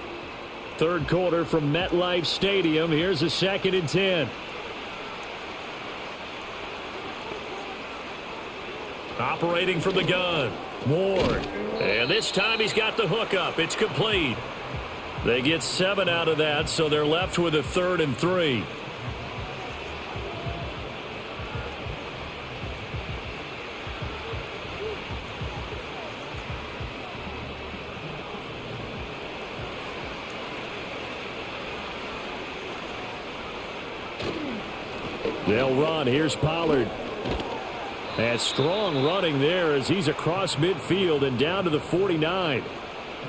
3rd quarter from MetLife Stadium. Here's a 2nd and 10. Operating from the gun. Ward. And this time he's got the hook up. It's complete. They get 7 out of that, so they're left with a 3rd and 3. They'll run. Here's Pollard. And strong running there as he's across midfield and down to the 49.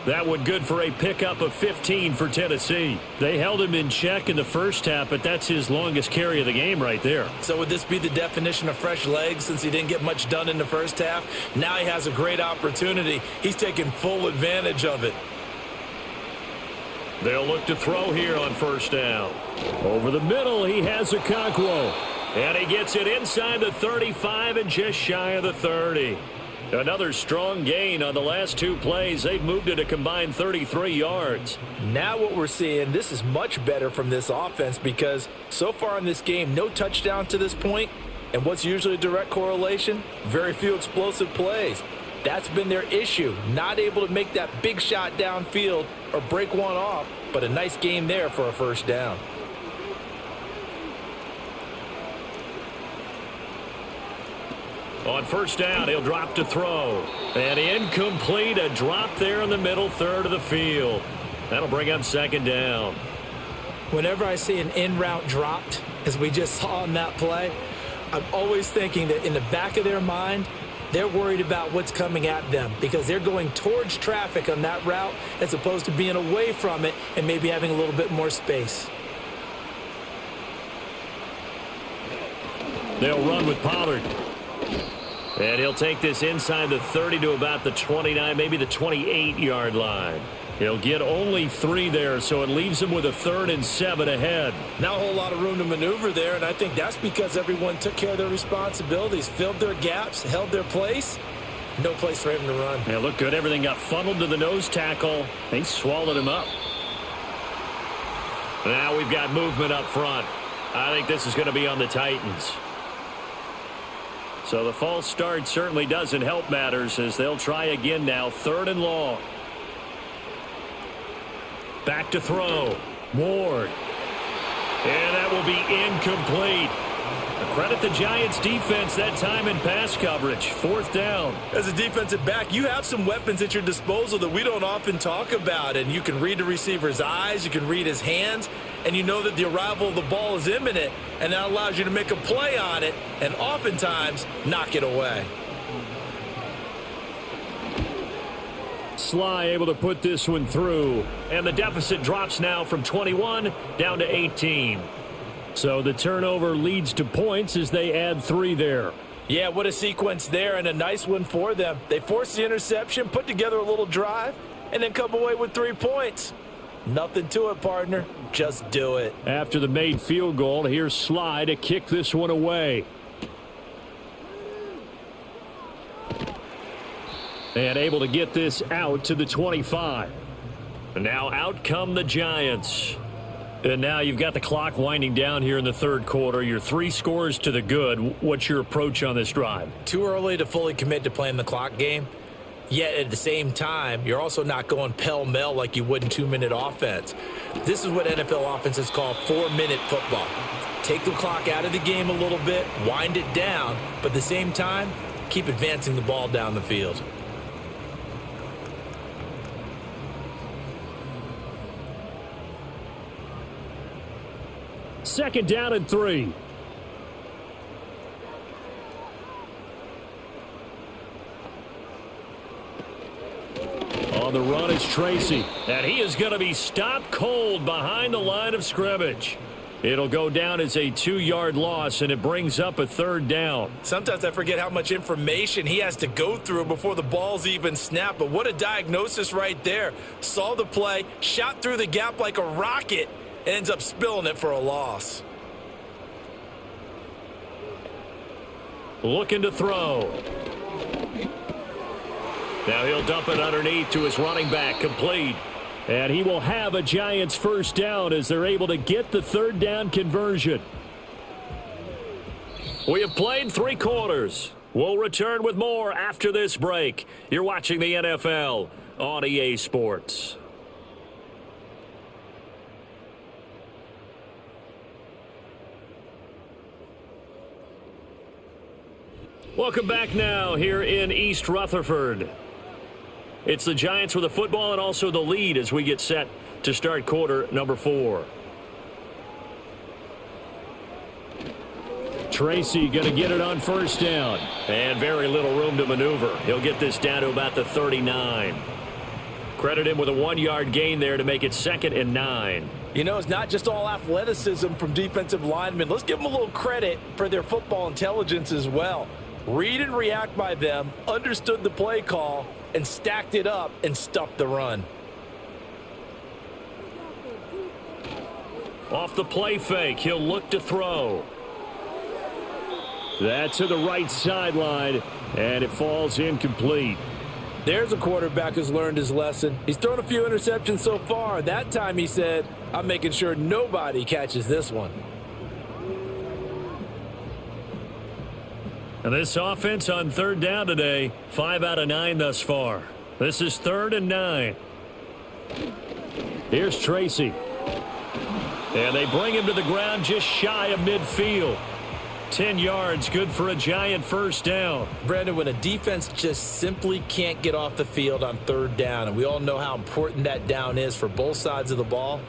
That one good for a pickup of 15 for Tennessee. They held him in check in the first half, but that's his longest carry of the game right there. So would this be the definition of fresh legs since he didn't get much done in the first half? Now he has a great opportunity. He's taking full advantage of it. They'll look to throw here on 1st down. Over the middle, he has Okonkwo. And he gets it inside the 35 and just shy of the 30. Another strong gain on the last 2 plays. They've moved it a combined 33 yards. Now what we're seeing, this is much better from this offense because so far in this game, no touchdown to this point. And what's usually a direct correlation? Very few explosive plays. That's been their issue. Not able to make that big shot downfield or break one off, but a nice game there for a 1st down. On 1st down, he'll drop to throw. And incomplete, a drop there in the middle 3rd of the field. That'll bring up 2nd down. Whenever I see an in route dropped, as we just saw in that play, I'm always thinking that in the back of their mind, they're worried about what's coming at them because they're going towards traffic on that route as opposed to being away from it and maybe having a little bit more space. They'll run with Pollard. And he'll take this inside the 30 to about the 29, maybe the 28-yard line. He'll get only 3 there, so it leaves him with a 3rd and 7 ahead. Not a whole lot of room to maneuver there, and I think that's because everyone took care of their responsibilities, filled their gaps, held their place. No place for him to run. Yeah, looked good. Everything got funneled to the nose tackle. They swallowed him up. Now we've got movement up front. I think this is going to be on the Titans. So the false start certainly doesn't help matters as they'll try again now. 3rd and long. Back to throw. Ward. And that will be incomplete. Credit the Giants defense that time in pass coverage. 4th down. As a defensive back, you have some weapons at your disposal that we don't often talk about. And you can read the receiver's eyes. You can read his hands. And you know that the arrival of the ball is imminent. And that allows you to make a play on it. And oftentimes, knock it away. Sly able to put this one through. And the deficit drops now from 21 down to 18. So the turnover leads to points as they add 3 there. Yeah, what a sequence there, and a nice one for them. They forced the interception, put together a little drive, and then come away with 3 points. Nothing to it, partner. Just do it. After the made field goal, here's Sly to kick this one away. And able to get this out to the 25. And now out come the Giants. And now you've got the clock winding down here in the 3rd quarter. You're 3 scores to the good. What's your approach on this drive? Too early to fully commit to playing the clock game. Yet at the same time, you're also not going pell-mell like you would in 2-minute offense. This is what NFL offenses call 4-minute football. Take the clock out of the game a little bit, wind it down, but at the same time, keep advancing the ball down the field. Second down and 3. On the run is Tracy. And he is going to be stopped cold behind the line of scrimmage. It'll go down as a 2-yard loss, and it brings up a 3rd down. Sometimes I forget how much information he has to go through before the ball's even snapped. But what a diagnosis right there. Saw the play, shot through the gap like a rocket, and ends up spilling it for a loss. Looking to throw. Now he'll dump it underneath to his running back, complete. And he will have a Giants 1st down as they're able to get the 3rd down conversion. We have played 3 quarters. We'll return with more after this break. You're watching the NFL on EA Sports. Welcome back now here in East Rutherford. It's the Giants with the football and also the lead as we get set to start quarter number 4. Tracy going to get it on 1st down. And very little room to maneuver. He'll get this down to about the 39. Credit him with a 1-yard gain there to make it 2nd and 9. You know, it's not just all athleticism from defensive linemen. Let's give them a little credit for their football intelligence as well. Read and react by them, understood the play call, and stacked it up and stuffed the run. Off the play fake, he'll look to throw. That's to the right sideline, and it falls incomplete. There's a quarterback who's learned his lesson. He's thrown a few interceptions so far. That time he said, I'm making sure nobody catches this one. And this offense on 3rd down today, 5 out of 9 thus far. This is 3rd and 9. Here's Tracy. And they bring him to the ground just shy of midfield. 10 yards, good for a Giant 1st down. Brandon, when a defense just simply can't get off the field on 3rd down, and we all know how important that down is for both sides of the ball,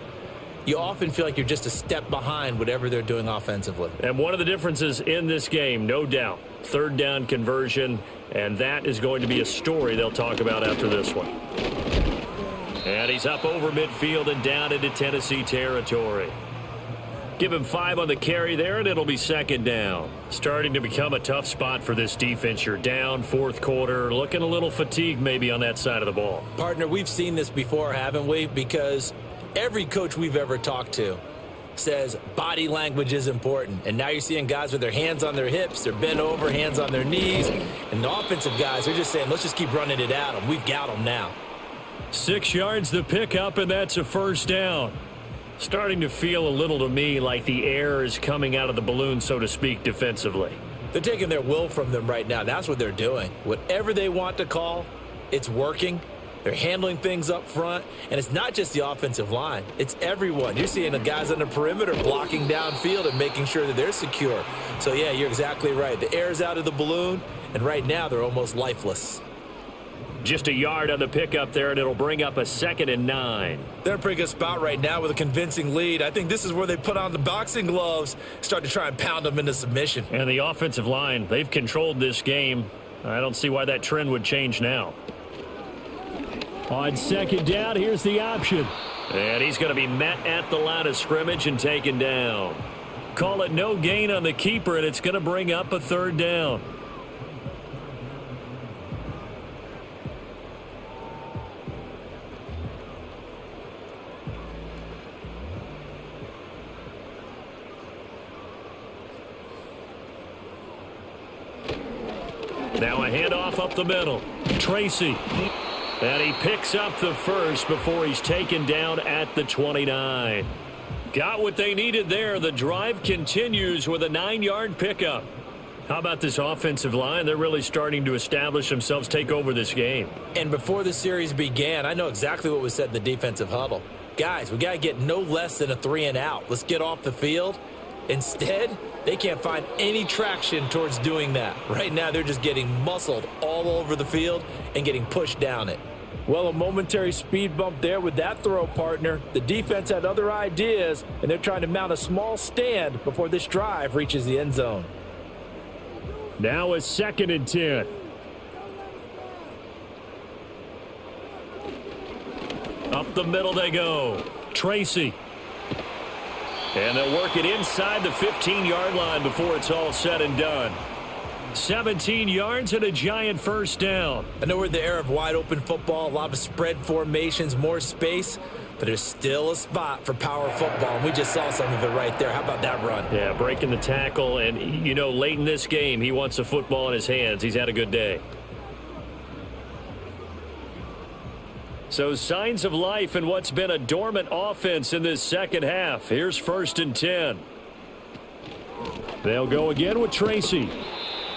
you often feel like you're just a step behind whatever they're doing offensively. And one of the differences in this game, no doubt, third down conversion, and that is going to be a story they'll talk about after this one. And he's up over midfield and down into Tennessee territory. Give him 5 on the carry there, and it'll be second down. Starting to become a tough spot for this defense. You're down, fourth quarter, looking a little fatigued maybe on that side of the ball. Partner, we've seen this before, haven't we? Because every coach we've ever talked to says body language is important. And now you're seeing guys with their hands on their hips, they're bent over, hands on their knees. And the offensive guys are just saying, let's just keep running it at them. We've got them now. 6 yards the pickup, and that's a first down. Starting to feel a little to me like the air is coming out of the balloon, so to speak, defensively. They're taking their will from them right now. That's what they're doing. Whatever they want to call, it's working. They're handling things up front, and it's not just the offensive line. It's everyone. You're seeing the guys on the perimeter blocking downfield and making sure that they're secure. So, yeah, you're exactly right. The air's out of the balloon, and right now they're almost lifeless. Just a yard on the pickup there, and it'll bring up a 2nd and 9. They're in a pretty good spot right now with a convincing lead. I think this is where they put on the boxing gloves, start to try and pound them into submission. And the offensive line, they've controlled this game. I don't see why that trend would change now. On second down, here's the option. And he's going to be met at the line of scrimmage and taken down. Call it no gain on the keeper, and it's going to bring up a third down. Now a handoff up the middle. Tracy. And he picks up the first before he's taken down at the 29. Got what they needed there. The drive continues with a 9-yard pickup. How about this offensive line? They're really starting to establish themselves, take over this game. And before the series began, I know exactly what was said in the defensive huddle. Guys, we got to get no less than a 3-and-out. Let's get off the field. Instead, they can't find any traction towards doing that. Right now, they're just getting muscled all over the field and getting pushed down it. Well, a momentary speed bump there with that throw, partner. The defense had other ideas, and they're trying to mount a small stand before this drive reaches the end zone. Now a 2nd and 10. Up the middle they go. Tracy. And they'll work it inside the 15-yard line before it's all said and done. 17 yards and a giant first down. I know we're in the era of wide-open football, a lot of spread formations, more space, but there's still a spot for power football, and we just saw some of it right there. How about that run? Yeah, breaking the tackle, and, you know, late in this game, he wants the football in his hands. He's had a good day. So signs of life in what's been a dormant offense in this second half. Here's 1st and 10. They'll go again with Tracy.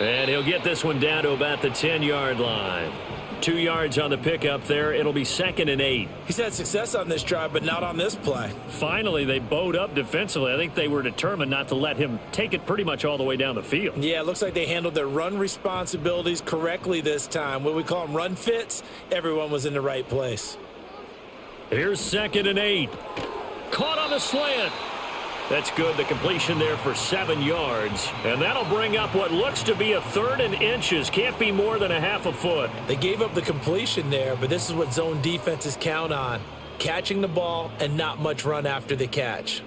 And he'll get this one down to about the 10-yard line. 2 yards on the pickup there. It'll be 2nd and 8. He's had success on this drive, but not on this play. Finally, they bowed up defensively. I think they were determined not to let him take it pretty much all the way down the field. Yeah, it looks like they handled their run responsibilities correctly this time. What we call them run fits, everyone was in the right place. Here's 2nd and 8. Caught on the slant. That's good. The completion there for 7 yards. And that'll bring up what looks to be a 3rd and inches. Can't be more than a half a foot. They gave up the completion there, but this is what zone defenses count on. Catching the ball and not much run after the catch.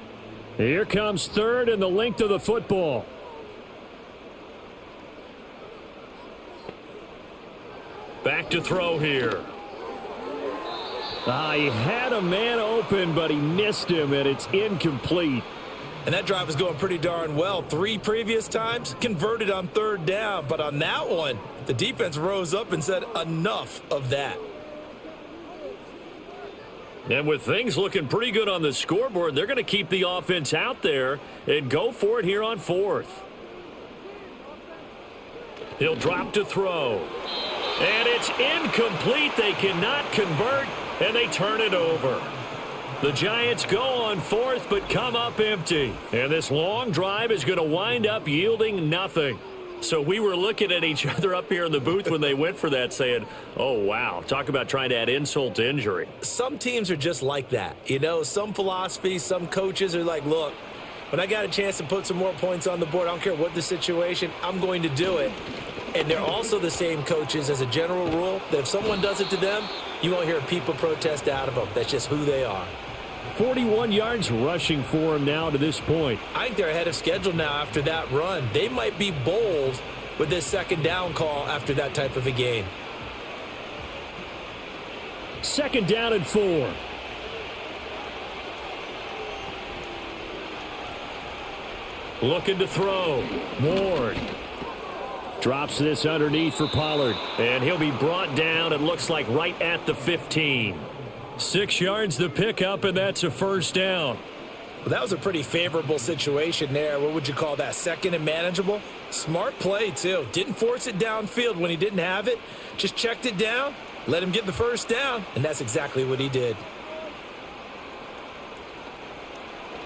Here comes 3rd and the length of the football. Back to throw here. He had a man open, but he missed him, and it's incomplete. And that drive is going pretty darn well. 3 previous times, converted on 3rd down. But on that one, the defense rose up and said, enough of that. And with things looking pretty good on the scoreboard, they're going to keep the offense out there and go for it here on 4th. He'll drop to throw. And it's incomplete. They cannot convert, and they turn it over. The Giants go on 4th, but come up empty. And this long drive is going to wind up yielding nothing. So we were looking at each other up here in the booth when they went for that saying, oh, wow, talk about trying to add insult to injury. Some teams are just like that. You know, some philosophies, some coaches are like, look, when I got a chance to put some more points on the board, I don't care what the situation, I'm going to do it. And they're also the same coaches as a general rule that if someone does it to them, you won't hear people protest out of them. That's just who they are. 41 yards rushing for him now to this point. I think they're ahead of schedule now after that run. They might be bold with this second down call after that type of a game. Second down and 4. Looking to throw. Ward drops this underneath for Pollard. And he'll be brought down, it looks like, right at the 15. 6 yards the pickup, and that's a first down. Well, that was a pretty favorable situation there. What would you call that? Second and manageable? Smart play, too. Didn't force it downfield when he didn't have it. Just checked it down, let him get the first down, and that's exactly what he did.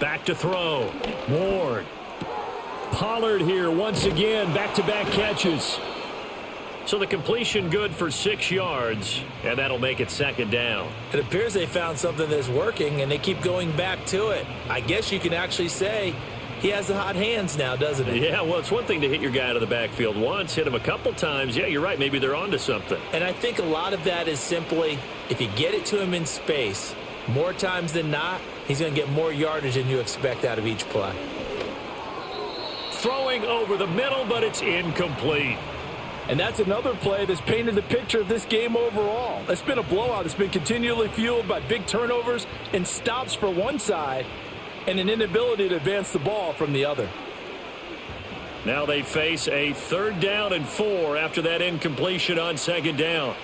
Back to throw. Ward. Pollard here once again. Back-to-back catches. So the completion good for 6 yards, and that'll make it second down. It appears they found something that's working, and they keep going back to it. I guess you can actually say he has the hot hands now, doesn't he? Yeah, well, it's one thing to hit your guy out of the backfield once, hit him a couple times. Yeah, you're right. Maybe they're onto something. And I think a lot of that is simply if you get it to him in space, more times than not, he's going to get more yardage than you expect out of each play. Throwing over the middle, but it's incomplete. And that's another play that's painted the picture of this game overall. It's been a blowout. It's been continually fueled by big turnovers and stops for one side and an inability to advance the ball from the other. Now they face a third down and 4 after that incompletion on second down.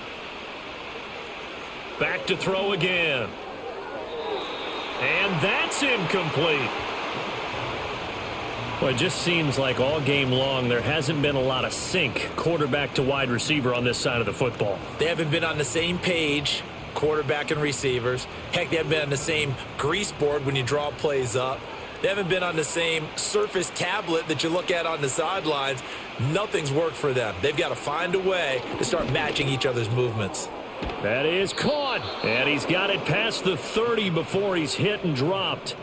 Back to throw again. And that's incomplete. Well, it just seems like all game long there hasn't been a lot of sync quarterback to wide receiver on this side of the football. They haven't been on the same page, quarterback and receivers. Heck, they haven't been on the same grease board when you draw plays up. They haven't been on the same Surface tablet that you look at on the sidelines. Nothing's worked for them. They've got to find a way to start matching each other's movements. That is caught. And he's got it past the 30 before he's hit and dropped.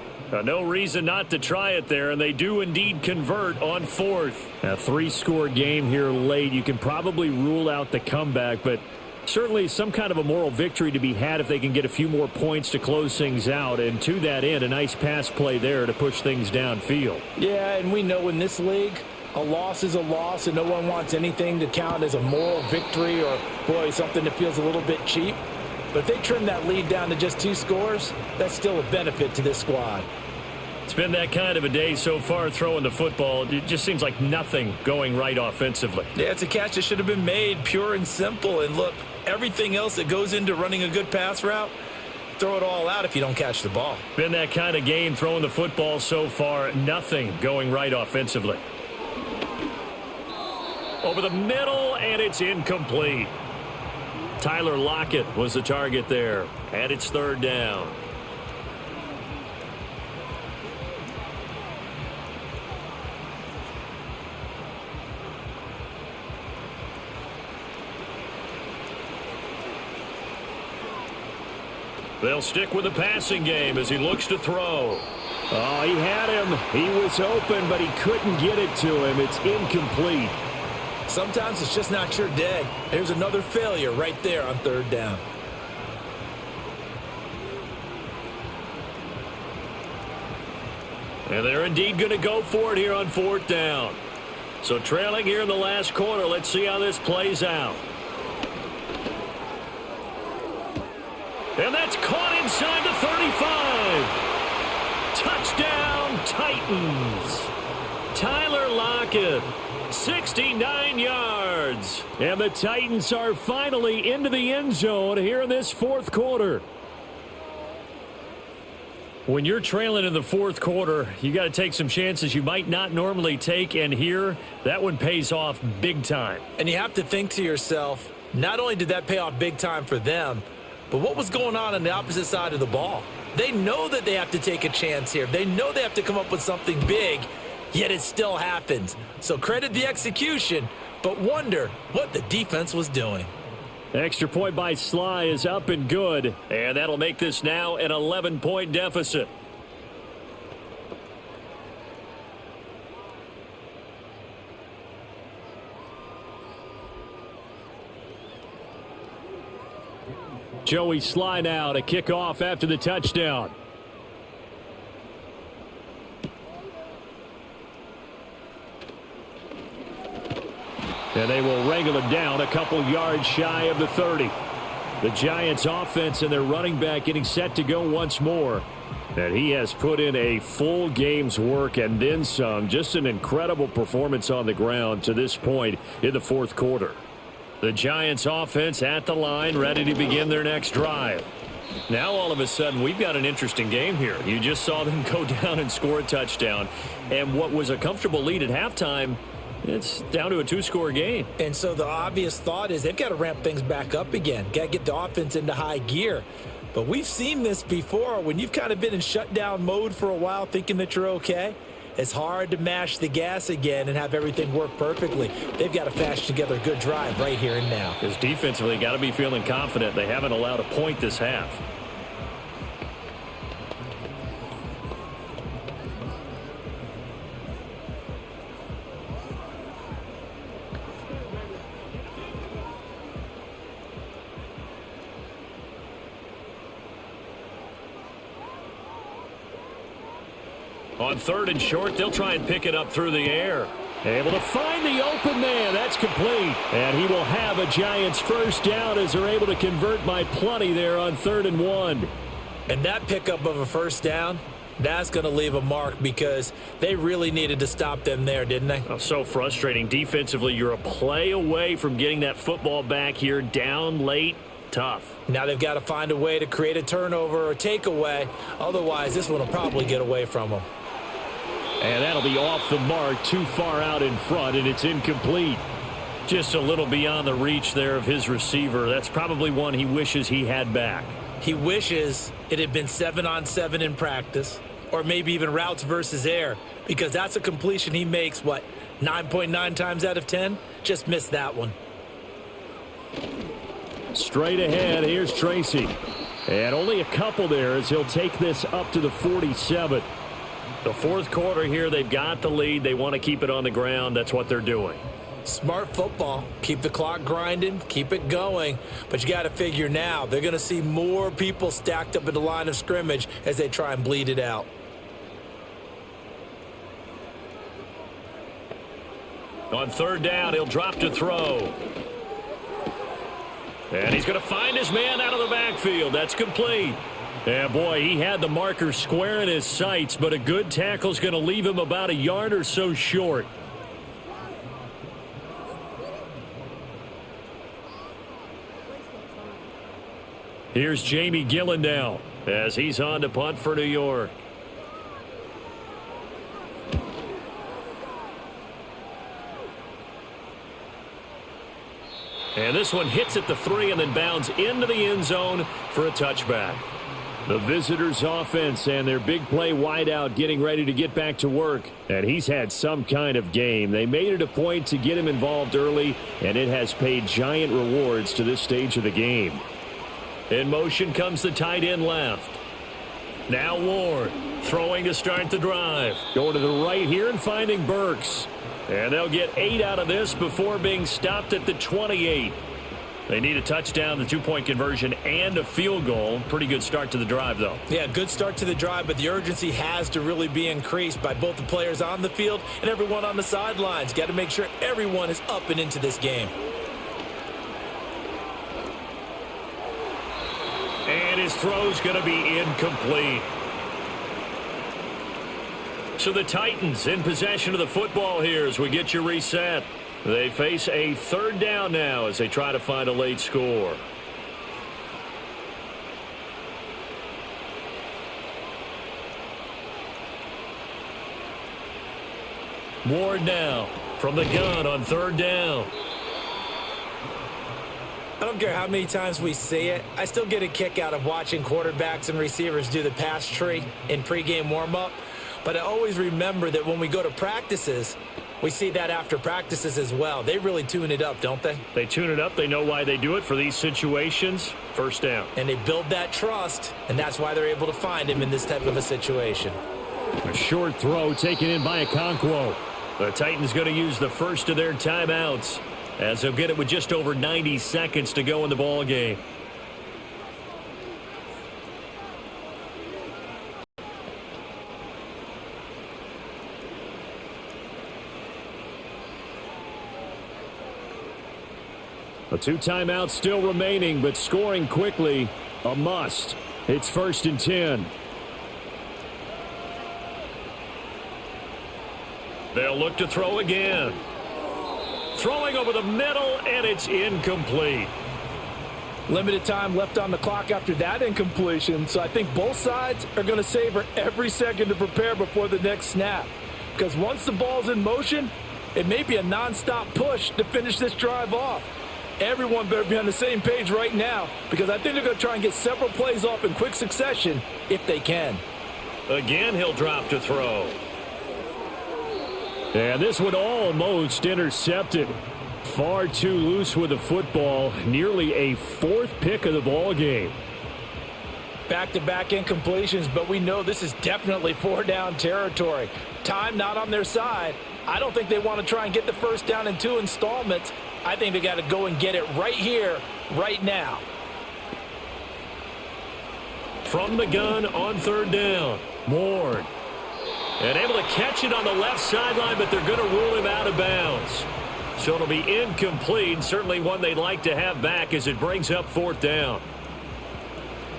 No reason not to try it there, and they do indeed convert on fourth. A 3-score game here late. You can probably rule out the comeback, but certainly some kind of a moral victory to be had if they can get a few more points to close things out. And to that end, a nice pass play there to push things downfield. Yeah, and we know in this league, a loss is a loss, and no one wants anything to count as a moral victory or, boy, something that feels a little bit cheap. But if they trim that lead down to just 2 scores, that's still a benefit to this squad. It's been that kind of a day so far throwing the football. It just seems like nothing going right offensively. Yeah, it's a catch that should have been made, pure and simple. And look, everything else that goes into running a good pass route, throw it all out if you don't catch the ball. Been that kind of game throwing the football so far. Nothing going right offensively. Over the middle, and it's incomplete. Tyler Lockett was the target there, and it's third down. They'll stick with the passing game as he looks to throw. Oh, he had him. He was open, but he couldn't get it to him. It's incomplete. Sometimes it's just not your day. There's another failure right there on third down. And they're indeed going to go for it here on fourth down. So trailing here in the last quarter. Let's see how this plays out. And that's caught inside the 35. Touchdown, Titans. Tyler Lockett, 69 yards. And the Titans are finally into the end zone here in this fourth quarter. When you're trailing in the fourth quarter, you got to take some chances you might not normally take, and here, that one pays off big time. And you have to think to yourself, not only did that pay off big time for them, but what was going on the opposite side of the ball? They know that they have to take a chance here. They know they have to come up with something big, yet it still happens. So credit the execution, but wonder what the defense was doing. Extra point by Sly is up and good, and that'll make this now an 11-point deficit. Joey Sly now to kick off after the touchdown. And they will wrangle him down a couple yards shy of the 30. The Giants offense and their running back getting set to go once more. And he has put in a full game's work and then some. Just an incredible performance on the ground to this point in the fourth quarter. The Giants offense at the line, ready to begin their next drive. Now all of a sudden we've got an interesting game here. You just saw them go down and score a touchdown. And what was a comfortable lead at halftime, it's down to a two-score game. And so the obvious thought is they've got to ramp things back up again. Got to get the offense into high gear. But we've seen this before. When you've kind of been in shutdown mode for a while thinking that you're okay, it's hard to mash the gas again and have everything work perfectly. They've got to fashion together a good drive right here and now. Because defensively, got to be feeling confident. They haven't allowed a point this half. On third and short, they'll try and pick it up through the air. Able to find the open man. That's complete. And he will have a Giants first down as they're able to convert by plenty there on 3rd and 1. And that pickup of a first down, that's going to leave a mark because they really needed to stop them there, didn't they? Oh, so frustrating. Defensively, you're a play away from getting that football back here down late. Tough. Now they've got to find a way to create a turnover or takeaway. Otherwise, this one will probably get away from them. And that'll be off the mark, too far out in front, and it's incomplete. Just a little beyond the reach there of his receiver. That's probably one he wishes he had back. He wishes it had been 7-on-7 in practice, or maybe even routes versus air, because that's a completion he makes, 9.9 times out of 10? Just missed that one. Straight ahead, here's Tracy. And only a couple there as he'll take this up to the 47. The fourth quarter here, they've got the lead. They want to keep it on the ground. That's what they're doing. Smart football. Keep the clock grinding. Keep it going. But you got to figure now, they're going to see more people stacked up at the line of scrimmage as they try and bleed it out. On third down, he'll drop to throw. And he's going to find his man out of the backfield. That's complete. Yeah, boy, he had the marker square in his sights, but a good tackle's going to leave him about a yard or so short. Here's Jamie Gillen now as he's on to punt for New York. And this one hits at the 3 and then bounds into the end zone for a touchback. The visitors' offense and their big play wideout getting ready to get back to work. And he's had some kind of game. They made it a point to get him involved early, and it has paid giant rewards to this stage of the game. In motion comes the tight end left. Now Ward throwing to start the drive. Going to the right here and finding Burks. And they'll get 8 out of this before being stopped at the 28. They need a touchdown, the 2-point conversion, and a field goal. Pretty good start to the drive, though. Yeah, good start to the drive, but the urgency has to really be increased by both the players on the field and everyone on the sidelines. Got to make sure everyone is up and into this game. And his throw's going to be incomplete. So the Titans in possession of the football here as we get you reset. They face a third down now as they try to find a late score. Ward now from the gun on third down. I don't care how many times we see it. I still get a kick out of watching quarterbacks and receivers do the pass tree in pregame warm-up. But I always remember that when we go to practices, we see that after practices as well. They really tune it up, don't they? They tune it up. They know why they do it for these situations. First down. And they build that trust, and that's why they're able to find him in this type of a situation. A short throw taken in by Okonkwo. The Titans going to use the first of their timeouts as they'll get it with just over 90 seconds to go in the ball game. A 2 timeouts still remaining, but scoring quickly, a must. It's 1st and 10. They'll look to throw again. Throwing over the middle, and it's incomplete. Limited time left on the clock after that incompletion, so I think both sides are going to savor every second to prepare before the next snap. Because once the ball's in motion, it may be a nonstop push to finish this drive off. Everyone better be on the same page right now, because I think they're going to try and get several plays off in quick succession if they can. Again, he'll drop to throw. And this one almost intercepted. Far too loose with the football. Nearly a 4th pick of the ball game. Back-to-back incompletions, but we know this is definitely 4-down territory. Time not on their side. I don't think they want to try and get the first down in 2 installments. I think they got to go and get it right here, right now. From the gun on 3rd down, Ward. And able to catch it on the left sideline, but they're going to rule him out of bounds. So it'll be incomplete. Certainly one they'd like to have back as it brings up 4th down.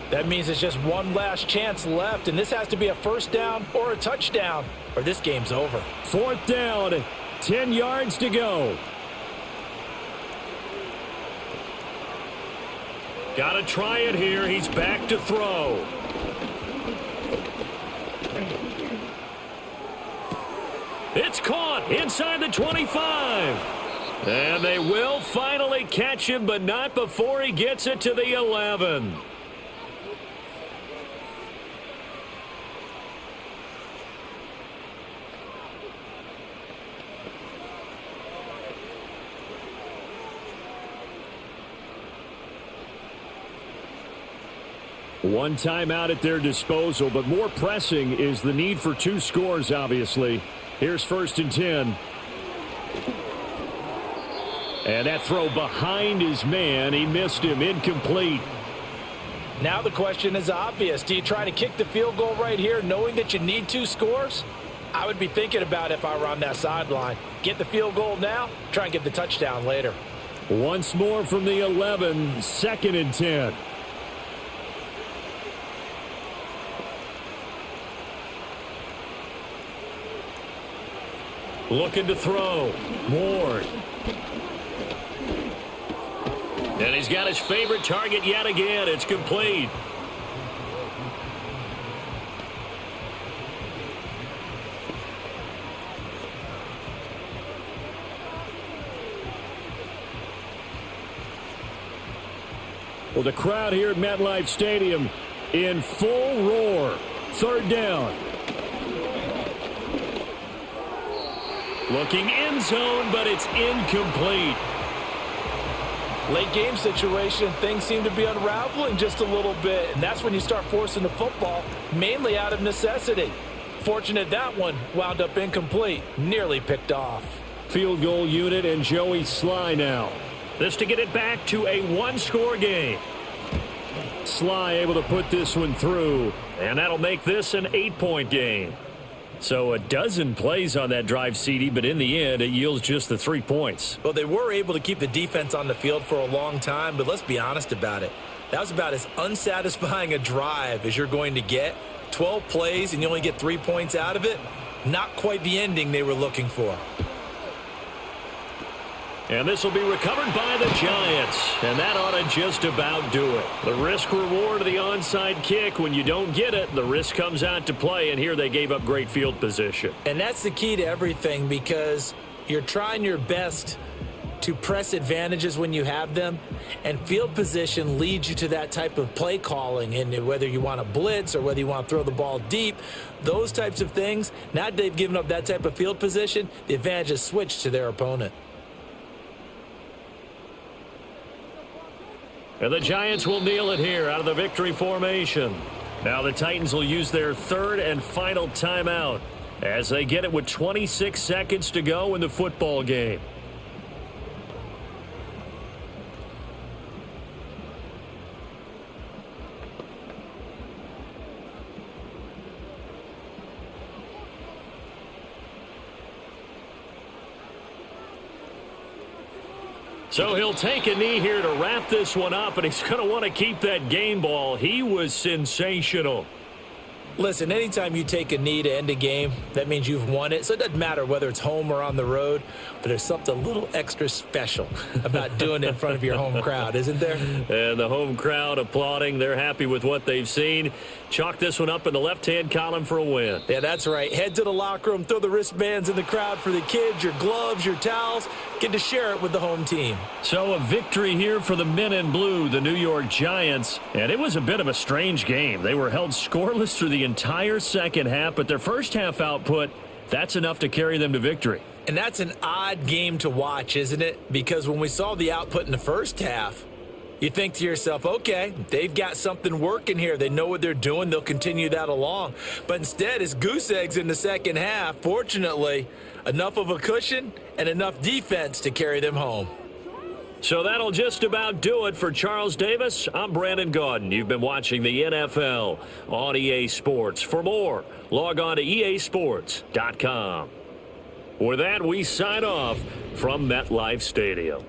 That means it's just one last chance left, and this has to be a first down or a touchdown, or this game's over. 4th down, 10 yards to go. Got to try it here. He's back to throw. It's caught inside the 25. And they will finally catch him, but not before he gets it to the 11. One timeout at their disposal, but more pressing is the need for 2 scores, obviously. Here's 1st and 10. And that throw behind his man. He missed him. Incomplete. Now the question is obvious. Do you try to kick the field goal right here knowing that you need 2 scores? I would be thinking about it if I were on that sideline. Get the field goal now, try and get the touchdown later. Once more from the 11, 2nd and 10. Looking to throw. Ward. And he's got his favorite target yet again. It's complete. Well, the crowd here at MetLife Stadium in full roar. 3rd down. Looking end zone, but it's incomplete. Late game situation, things seem to be unraveling just a little bit, and that's when you start forcing the football, mainly out of necessity. Fortunate that one wound up incomplete, nearly picked off. Field goal unit and Joey Sly now. This to get it back to a 1-score game. Sly able to put this one through, and that'll make this an 8-point game. So a dozen plays on that drive, CD, but in the end, it yields just the 3 points. Well, they were able to keep the defense on the field for a long time, but let's be honest about it. That was about as unsatisfying a drive as you're going to get. 12 plays and you only get 3 points out of it. Not quite the ending they were looking for. And this will be recovered by the Giants. And that ought to just about do it. The risk reward of the onside kick. When you don't get it, the risk comes out to play. And here they gave up great field position. And that's the key to everything, because you're trying your best to press advantages when you have them, and field position leads you to that type of play calling, and whether you want to blitz or whether you want to throw the ball deep, those types of things, now that they've given up that type of field position, the advantage is switched to their opponent. And the Giants will kneel it here out of the victory formation. Now the Titans will use their third and final timeout as they get it with 26 seconds to go in the football game. So he'll take a knee here to wrap this one up, and he's going to want to keep that game ball. He was sensational. Listen, anytime you take a knee to end a game, that means you've won it. So it doesn't matter whether it's home or on the road, but there's something a little extra special about doing it in front of your home crowd, isn't there? And the home crowd applauding. They're happy with what they've seen. Chalk this one up in the left-hand column for a win. Yeah, that's right. Head to the locker room, throw the wristbands in the crowd for the kids, your gloves, your towels. Get to share it with the home team. So a victory here for the men in blue, the New York Giants. And it was a bit of a strange game. They were held scoreless through the entire second half, but their first half output, that's enough to carry them to victory. And that's an odd game to watch, isn't it? Because when we saw the output in the first half, you think to yourself, okay, they've got something working here. They know what they're doing. They'll continue that along. But instead, it's goose eggs in the second half. Fortunately, enough of a cushion and enough defense to carry them home. So that'll just about do it for Charles Davis. I'm Brandon Gaudin. You've been watching the NFL on EA Sports. For more, log on to easports.com. With that, we sign off from MetLife Stadium.